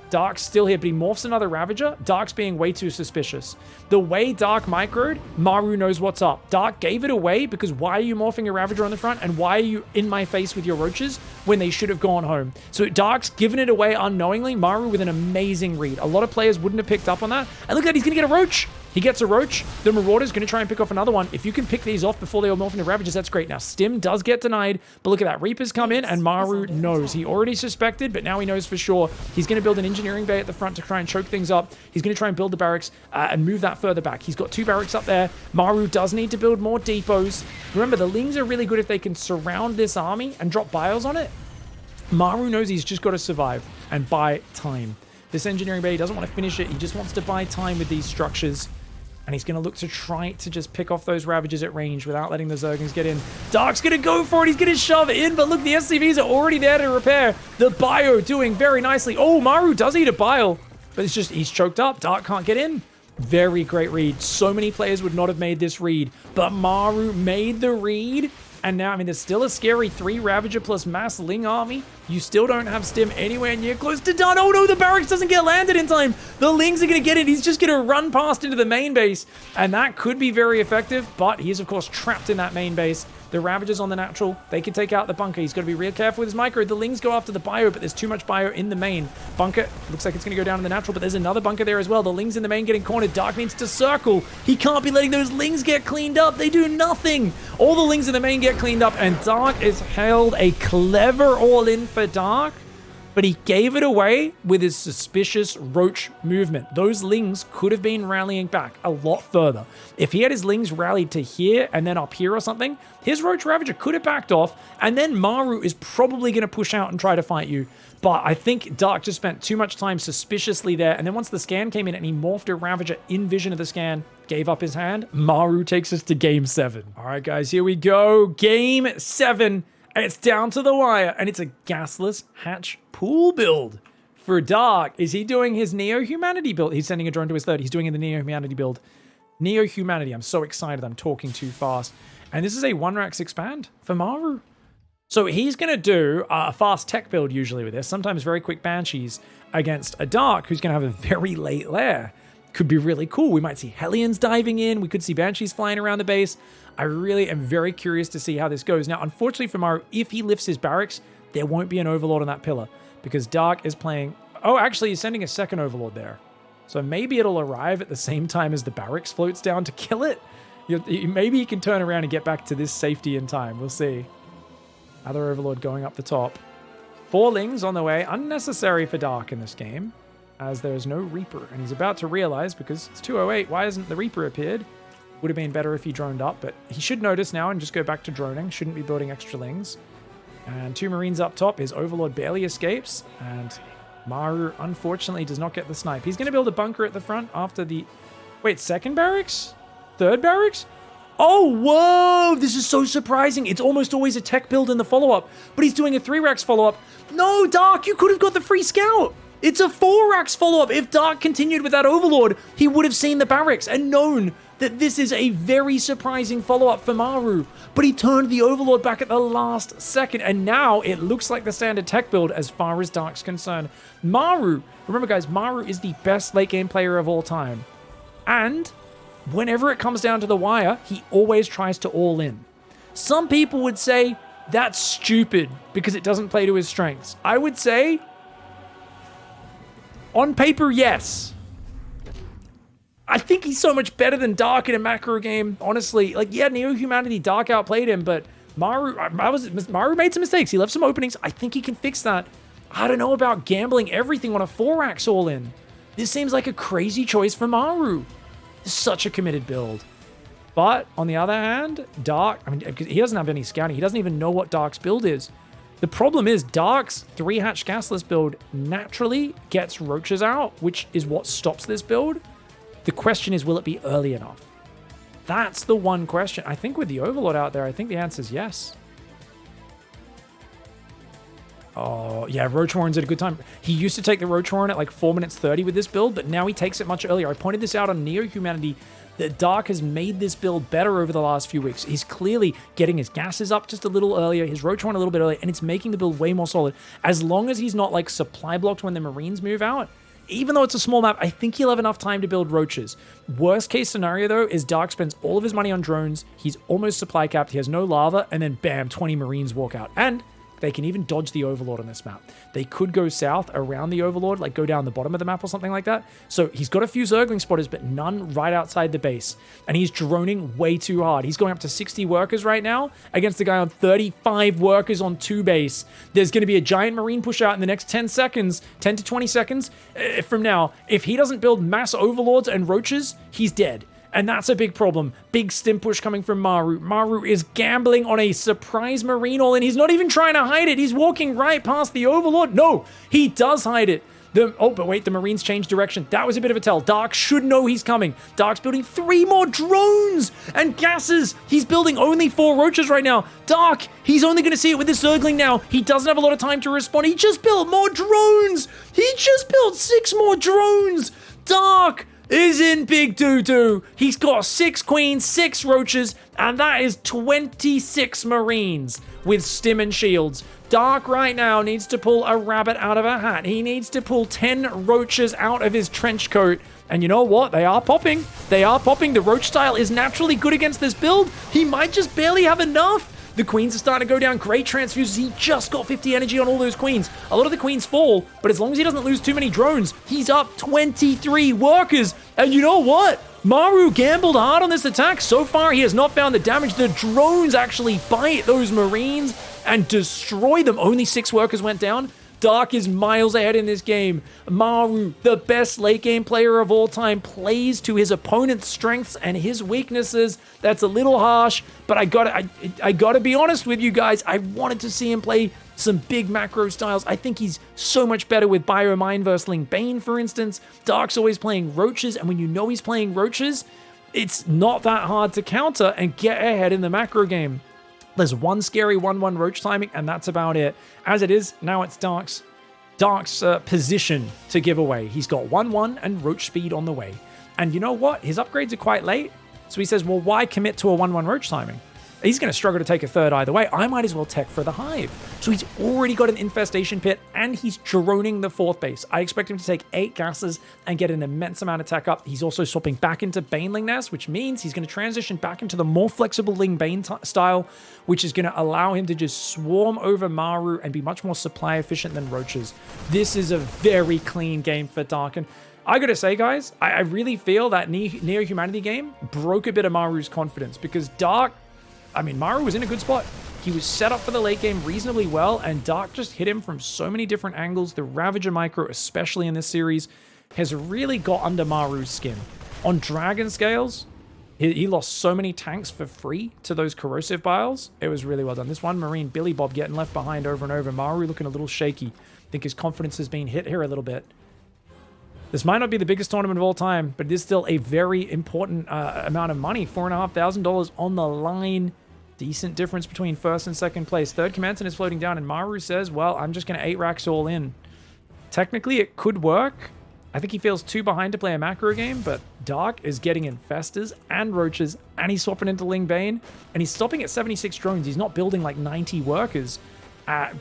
Dark's still here, but he morphs another Ravager. Dark's being way too suspicious. The way Dark microed, Maru knows what's up. Dark gave it away because why are you morphing a Ravager on the front, and why are you in my face with your roaches when they should have gone home? So Dark's given it away unknowingly. Maru with an amazing read. A lot of players wouldn't have picked up on that. And look at that, he's going to get a Roach. He gets a Roach. The Marauder's going to try and pick off another one. If you can pick these off before they all morph into Ravagers, that's great. Now, Stim does get denied, but look at that. Reapers come in, and Maru knows. He already suspected, but now he knows for sure. He's going to build an engineering bay at the front to try and choke things up. He's going to try and build the barracks and move that further back. He's got 2 barracks up there. Maru does need to build more depots. Remember, the Lings are really good if they can surround this army and drop bios on it. Maru knows he's just got to survive and buy time. This engineering bay, he doesn't want to finish it. He just wants to buy time with these structures. And he's going to look to try to just pick off those Ravagers at range without letting the Zerglings get in. Dark's going to go for it. He's going to shove it in. But look, the SCVs are already there to repair. The bio doing very nicely. Oh, Maru does eat a bile. But it's just, he's choked up. Dark can't get in. Very great read. So many players would not have made this read. But Maru made the read. And now, I mean, there's still a scary 3 Ravager plus mass Ling army. You still don't have Stim anywhere near close to done. Oh no, the barracks doesn't get landed in time. The Lings are going to get it. He's just going to run past into the main base. And that could be very effective, but he's, of course, trapped in that main base. The Ravagers on the natural, they can take out the bunker. He's got to be real careful with his micro. The Lings go after the bio, but there's too much bio in the main. Bunker, looks like it's going to go down in the natural, but there's another bunker there as well. The Lings in the main getting cornered. Dark needs to circle. He can't be letting those Lings get cleaned up. They do nothing. All the Lings in the main get cleaned up, and Dark is held a clever all-in for Dark, but he gave it away with his suspicious Roach movement. Those Lings could have been rallying back a lot further. If he had his Lings rallied to here and then up here or something, his Roach Ravager could have backed off, and then Maru is probably going to push out and try to fight you. But I think Dark just spent too much time suspiciously there, and then once the scan came in and he morphed a Ravager in vision of the scan, gave up his hand, Maru takes us to Game 7. All right, guys, here we go. Game 7. It's down to the wire, and it's a gasless hatch pool build for Dark. Is he doing his Neo-Humanity build? He's sending a drone to his third. He's doing the Neo-Humanity build. Neo-Humanity. I'm so excited. I'm talking too fast. And this is a 1-Rax expand for Maru. So he's going to do a fast tech build usually with this. Sometimes very quick Banshees against a Dark who's going to have a very late lair. Could be really cool. We might see Hellions diving in. We could see Banshees flying around the base. I really am very curious to see how this goes. Now, unfortunately for Maru, if he lifts his barracks, there won't be an Overlord on that pillar because Dark is playing... Oh, actually, he's sending a second Overlord there. So maybe it'll arrive at the same time as the barracks floats down to kill it. Maybe he can turn around and get back to this safety in time. We'll see. Other Overlord going up the top. 4 Lings on the way. Unnecessary for Dark in this game, as there is no Reaper. And he's about to realize, because it's 2:08, why hasn't the Reaper appeared? Would have been better if he droned up, but he should notice now and just go back to droning. Shouldn't be building extra Lings. And 2 Marines up top. His Overlord barely escapes, and Maru, unfortunately, does not get the snipe. He's going to build a bunker at the front after the... Wait, second barracks? Third barracks? Oh, whoa! This is so surprising. It's almost always a tech build in the follow-up, but he's doing a 3-Rax follow-up. No, Dark, you could have got the free scout! It's a 4-racks follow-up. If Dark continued with that Overlord, he would have seen the barracks and known that this is a very surprising follow-up for Maru. But he turned the Overlord back at the last second, and now it looks like the standard tech build as far as Dark's concerned. Maru, remember guys, Maru is the best late game player of all time. And whenever it comes down to the wire, he always tries to all in. Some people would say that's stupid because it doesn't play to his strengths. I would say, on paper, yes. I think he's so much better than Dark in a macro game, honestly. Like, yeah, Neo-Humanity, Dark outplayed him, but Maru made some mistakes. He left some openings. I think he can fix that. I don't know about gambling everything on a 4-racks all-in. This seems like a crazy choice for Maru. Such a committed build. But, on the other hand, Dark, I mean, he doesn't have any scouting. He doesn't even know what Dark's build is. The problem is Dark's 3-hatch gasless build naturally gets roaches out, which is what stops this build. The question is, will it be early enough? That's the one question. I think with the Overlord out there, I think the answer is yes. Oh, yeah, Roach Warren's at a good time. He used to take the Roach Warren at like 4 minutes 30 with this build, but now he takes it much earlier. I pointed this out on Neo-Humanity that Dark has made this build better over the last few weeks. He's clearly getting his gases up just a little earlier, his Roach Warren a little bit earlier, and it's making the build way more solid. As long as he's not like supply blocked when the Marines move out, even though it's a small map, I think he'll have enough time to build roaches. Worst case scenario, though, is Dark spends all of his money on drones, he's almost supply capped, he has no lava, and then bam, 20 Marines walk out. And they can even dodge the Overlord on this map. They could go south around the Overlord, like go down the bottom of the map or something like that. So he's got a few Zergling spotters, but none right outside the base. And he's droning way too hard. He's going up to 60 workers right now against the guy on 35 workers on 2 base. There's going to be a giant Marine push out in the next 10 seconds, 10 to 20 seconds from now. If he doesn't build mass Overlords and Roaches, he's dead. And that's a big problem. Big stim push coming from Maru. Maru is gambling on a surprise Marine all-in. He's not even trying to hide it. He's walking right past the Overlord. No, he does hide it. Oh, but wait, the Marines changed direction. That was a bit of a tell. Dark should know he's coming. Dark's building 3 more drones and gases. He's building only 4 roaches right now. Dark, he's only going to see it with the Zergling now. He doesn't have a lot of time to respond. He just built more drones. He just built 6 more drones. Dark is in big doo-doo. He's got 6 queens, 6 roaches, and that is 26 Marines with stim and shields. Dark right now needs to pull a rabbit out of a hat. He needs to pull 10 roaches out of his trench coat. And you know what? They are popping. They are popping. The roach style is naturally good against this build. He might just barely have enough. The queens are starting to go down. Great transfuses. He just got 50 energy on all those queens. A lot of the queens fall, but as long as he doesn't lose too many drones, he's up 23 workers. And you know what? Maru gambled hard on this attack. So far, he has not found the damage. The drones actually bite those Marines and destroy them. Only 6 workers went down. Dark is miles ahead in this game. Maru, the best late game player of all time, plays to his opponent's strengths and his weaknesses. That's a little harsh, but I gotta be honest with you guys. I wanted to see him play some big macro styles. I think he's so much better with Biomine versus Ling Bane, for instance. Dark's always playing roaches, and when you know he's playing roaches, it's not that hard to counter and get ahead in the macro game. There's one scary 1-1 roach timing, and that's about it. As it is, now it's Dark's position to give away. He's got 1-1 and roach speed on the way. And you know what? His upgrades are quite late. So he says, well, why commit to a 1-1 roach timing? He's going to struggle to take a third either way. I might as well tech for the hive. So he's already got an infestation pit, and he's droning the 4th base. I expect him to take 8 gases and get an immense amount of tech up. He's also swapping back into Baneling Nest, which means he's going to transition back into the more flexible Ling Bane style, which is going to allow him to just swarm over Maru and be much more supply efficient than roaches. This is a very clean game for Dark. And I gotta say, guys, I really feel that Neo-Humanity game broke a bit of Maru's confidence, because Maru was in a good spot. He was set up for the late game reasonably well, and Dark just hit him from so many different angles. The Ravager micro, especially in this series, has really got under Maru's skin. On Dragon scales, he lost so many tanks for free to those corrosive biles. It was really well done. This one Marine, Billy Bob, getting left behind over and over. Maru looking a little shaky. I think his confidence has been hit here a little bit. This might not be the biggest tournament of all time, but it is still a very important amount of money. $4,500 on the line. Decent difference between 1st and 2nd place. 3rd Commandant is floating down, and Maru says, well, I'm just going to 8 racks all in. Technically, it could work. I think he feels too behind to play a macro game, but Dark is getting Infestors and Roaches, and he's swapping into Ling Bane, and he's stopping at 76 drones. He's not building like 90 workers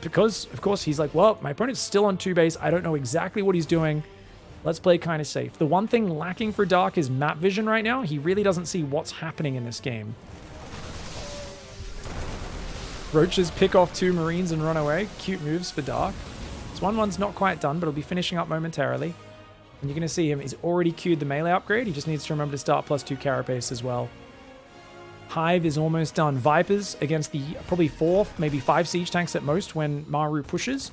because, of course, he's like, well, my opponent's still on 2 base. I don't know exactly what he's doing. Let's play kind of safe. The one thing lacking for Dark is map vision right now. He really doesn't see what's happening in this game. Roaches pick off 2 Marines and run away. Cute moves for Dark. This 1-1's not quite done, but he'll be finishing up momentarily. And you're going to see him. He's already queued the melee upgrade. He just needs to remember to start +2 carapace as well. Hive is almost done. Vipers against the probably 4, maybe 5 siege tanks at most when Maru pushes.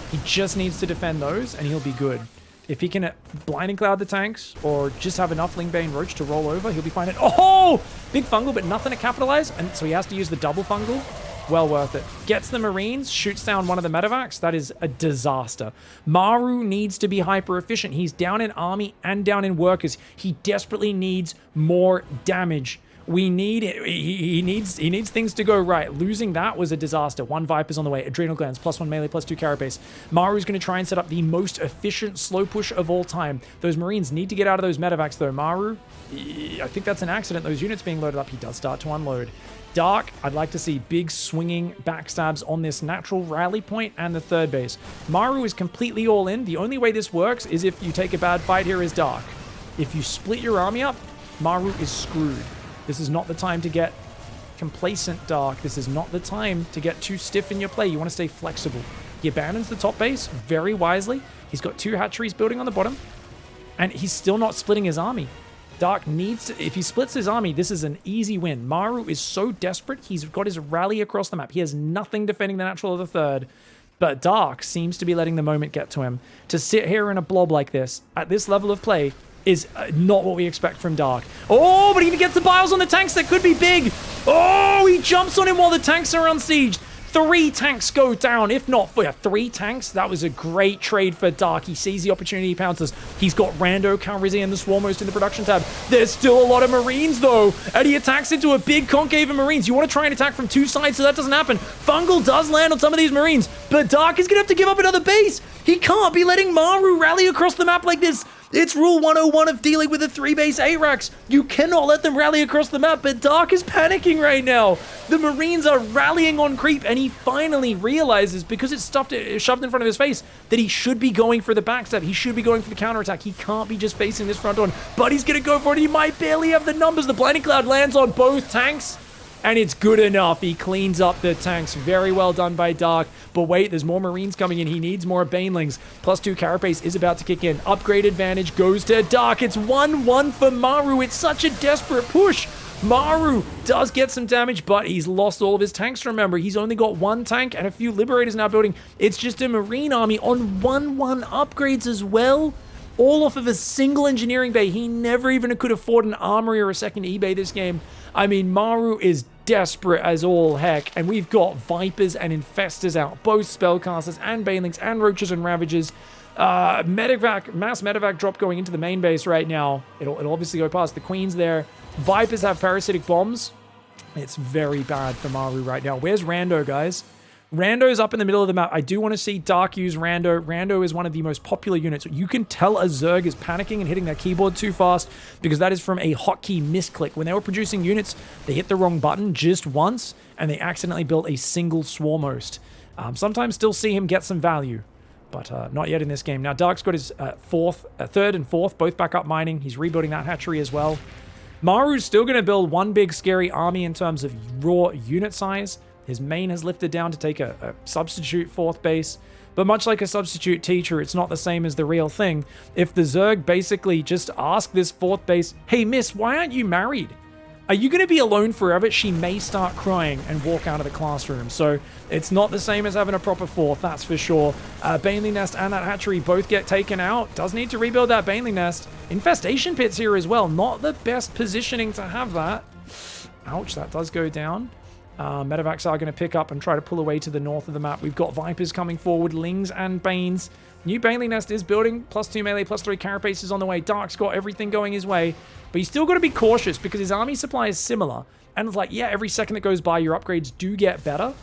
He just needs to defend those and he'll be good. If he can blinding cloud the tanks or just have enough Ling Bane Roach to roll over, he'll be fine. Oh! Big fungal, but nothing to capitalize. And so he has to use the double fungal. Well worth it. Gets the Marines, shoots down one of the medevacs. That is a disaster. Maru needs to be hyper efficient. He's down in army and down in workers. He desperately needs more damage. We need it. He needs things to go right. Losing that was a disaster. 1 Viper's on the way. Adrenal glands, +1 melee, +2 carapace. Maru's going to try and set up the most efficient slow push of all time. Those Marines need to get out of those medevacs though. Maru, I think that's an accident. Those units being loaded up. He does start to unload. Dark, I'd like to see big swinging backstabs on this natural rally point and the 3rd base. Maru is completely all in. The only way this works is if you take a bad fight here as Dark. If you split your army up, Maru is screwed. This is not the time to get complacent, Dark. This is not the time to get too stiff in your play. You want to stay flexible. He abandons the top base very wisely. He's got 2 hatcheries building on the bottom, and he's still not splitting his army. Dark needs to, if he splits his army, this is an easy win. Maru is so desperate. He's got his rally across the map. He has nothing defending the natural of the 3rd. But Dark seems to be letting the moment get to him. To sit here in a blob like this, at this level of play, is not what we expect from Dark. Oh, but he even gets the biles on the tanks. That could be big. Oh, he jumps on him while the tanks are unsieged. 3 tanks go down, if not 3 tanks. That was a great trade for Dark. He sees the opportunity, he pounces. He's got Rando, Calrissian, and the Swarmost in the production tab. There's still a lot of Marines, though, and he attacks into a big concave of Marines. You want to try and attack from 2 sides so that doesn't happen. Fungal does land on some of these Marines, but Dark is going to have to give up another base. He can't be letting Maru rally across the map like this. It's rule 101 of dealing with the 3-base ARACs. You cannot let them rally across the map, but Dark is panicking right now. The Marines are rallying on creep, and he finally realizes, because it's shoved in front of his face, that he should be going for the backstab. He should be going for the counterattack. He can't be just facing this front on, but he's going to go for it. He might barely have the numbers. The Blinding Cloud lands on both tanks, and it's good enough. He cleans up the tanks. Very well done by Dark. But wait, there's more Marines coming in. He needs more Banelings. +2 carapace is about to kick in. Upgrade advantage goes to Dark. It's 1-1 for Maru. It's such a desperate push. Maru does get some damage, but he's lost all of his tanks, remember. He's only got 1 tank and a few Liberators now building. It's just a Marine army on 1-1 upgrades as well. All off of a single engineering bay. He never even could afford an armory or a second eBay this game. I mean, Maru is desperate as all heck, and we've got Vipers and Infestors out, both Spellcasters and Banelings and Roaches and Ravagers. Medevac, mass Medevac drop going into the main base right now. It'll obviously go past the Queens there. Vipers have parasitic bombs. It's very bad for Maru right now. Where's Rando, guys? Rando's up in the middle of the map. I do want to see Dark use Rando. Rando is one of the most popular units. You can tell a Zerg is panicking and hitting their keyboard too fast because that is from a hotkey misclick. When they were producing units, they hit the wrong button just once and they accidentally built a single Swarmost. Sometimes still see him get some value, but not yet in this game. Now, Dark's got his third and fourth, both back up mining. He's rebuilding that hatchery as well. Maru's still going to build one big scary army in terms of raw unit size. His main has lifted down to take a substitute 4th base. But much like a substitute teacher, it's not the same as the real thing. If the Zerg basically just ask this 4th base, hey miss, why aren't you married? Are you going to be alone forever? She may start crying and walk out of the classroom. So it's not the same as having a proper 4th, that's for sure. Baneling Nest and that hatchery both get taken out. Does need to rebuild that Baneling Nest. Infestation pits here as well. Not the best positioning to have that. Ouch, that does go down. Medevacs are going to pick up and try to pull away to the north of the map. We've got Vipers coming forward, Lings and Banes. New Baneling Nest is building, +2 melee, +3 carapace is on the way. Dark's got everything going his way, but he's still got to be cautious because his army supply is similar. And it's like, yeah, every second that goes by, your upgrades do get better.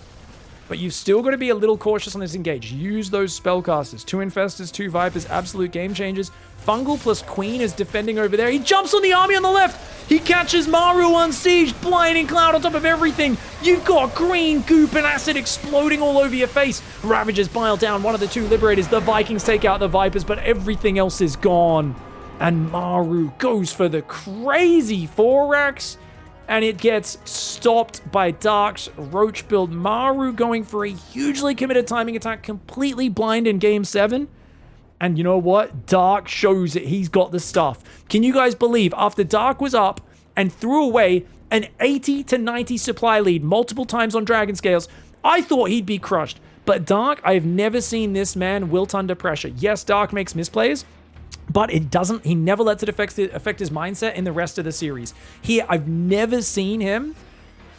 but you've still got to be a little cautious on this engage. Use those spellcasters. 2 Infestors, 2 Vipers, absolute game changers. Fungal plus Queen is defending over there. He jumps on the army on the left. He catches Maru on siege. Blinding Cloud on top of everything. You've got green goop and acid exploding all over your face. Ravagers pile down one of the 2 Liberators. The Vikings take out the Vipers, but everything else is gone. And Maru goes for the crazy 4x. And it gets stopped by Dark's Roach build. Maru going for a hugely committed timing attack, completely blind in Game 7. And you know what? Dark shows that he's got the stuff. Can you guys believe after Dark was up and threw away an 80 to 90 supply lead multiple times on Dragon Scales, I thought he'd be crushed. But Dark, I've never seen this man wilt under pressure. Yes, Dark makes misplays, but it doesn't, he never lets it affect his mindset in the rest of the series. Here, I've never seen him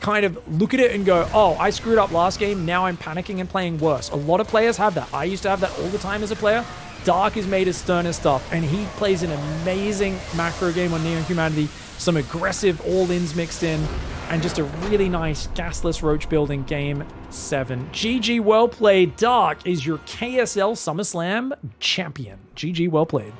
kind of look at it and go, oh, I screwed up last game, now I'm panicking and playing worse. A lot of players have that. I used to have that all the time as a player. Dark is made of sterner stuff, and he plays an amazing macro game on Neon Humanity. Some aggressive all-ins mixed in, and just a really nice gasless Roach build in Game 7. GG, well played. Dark is your KSL SummerSlam champion. GG, well played.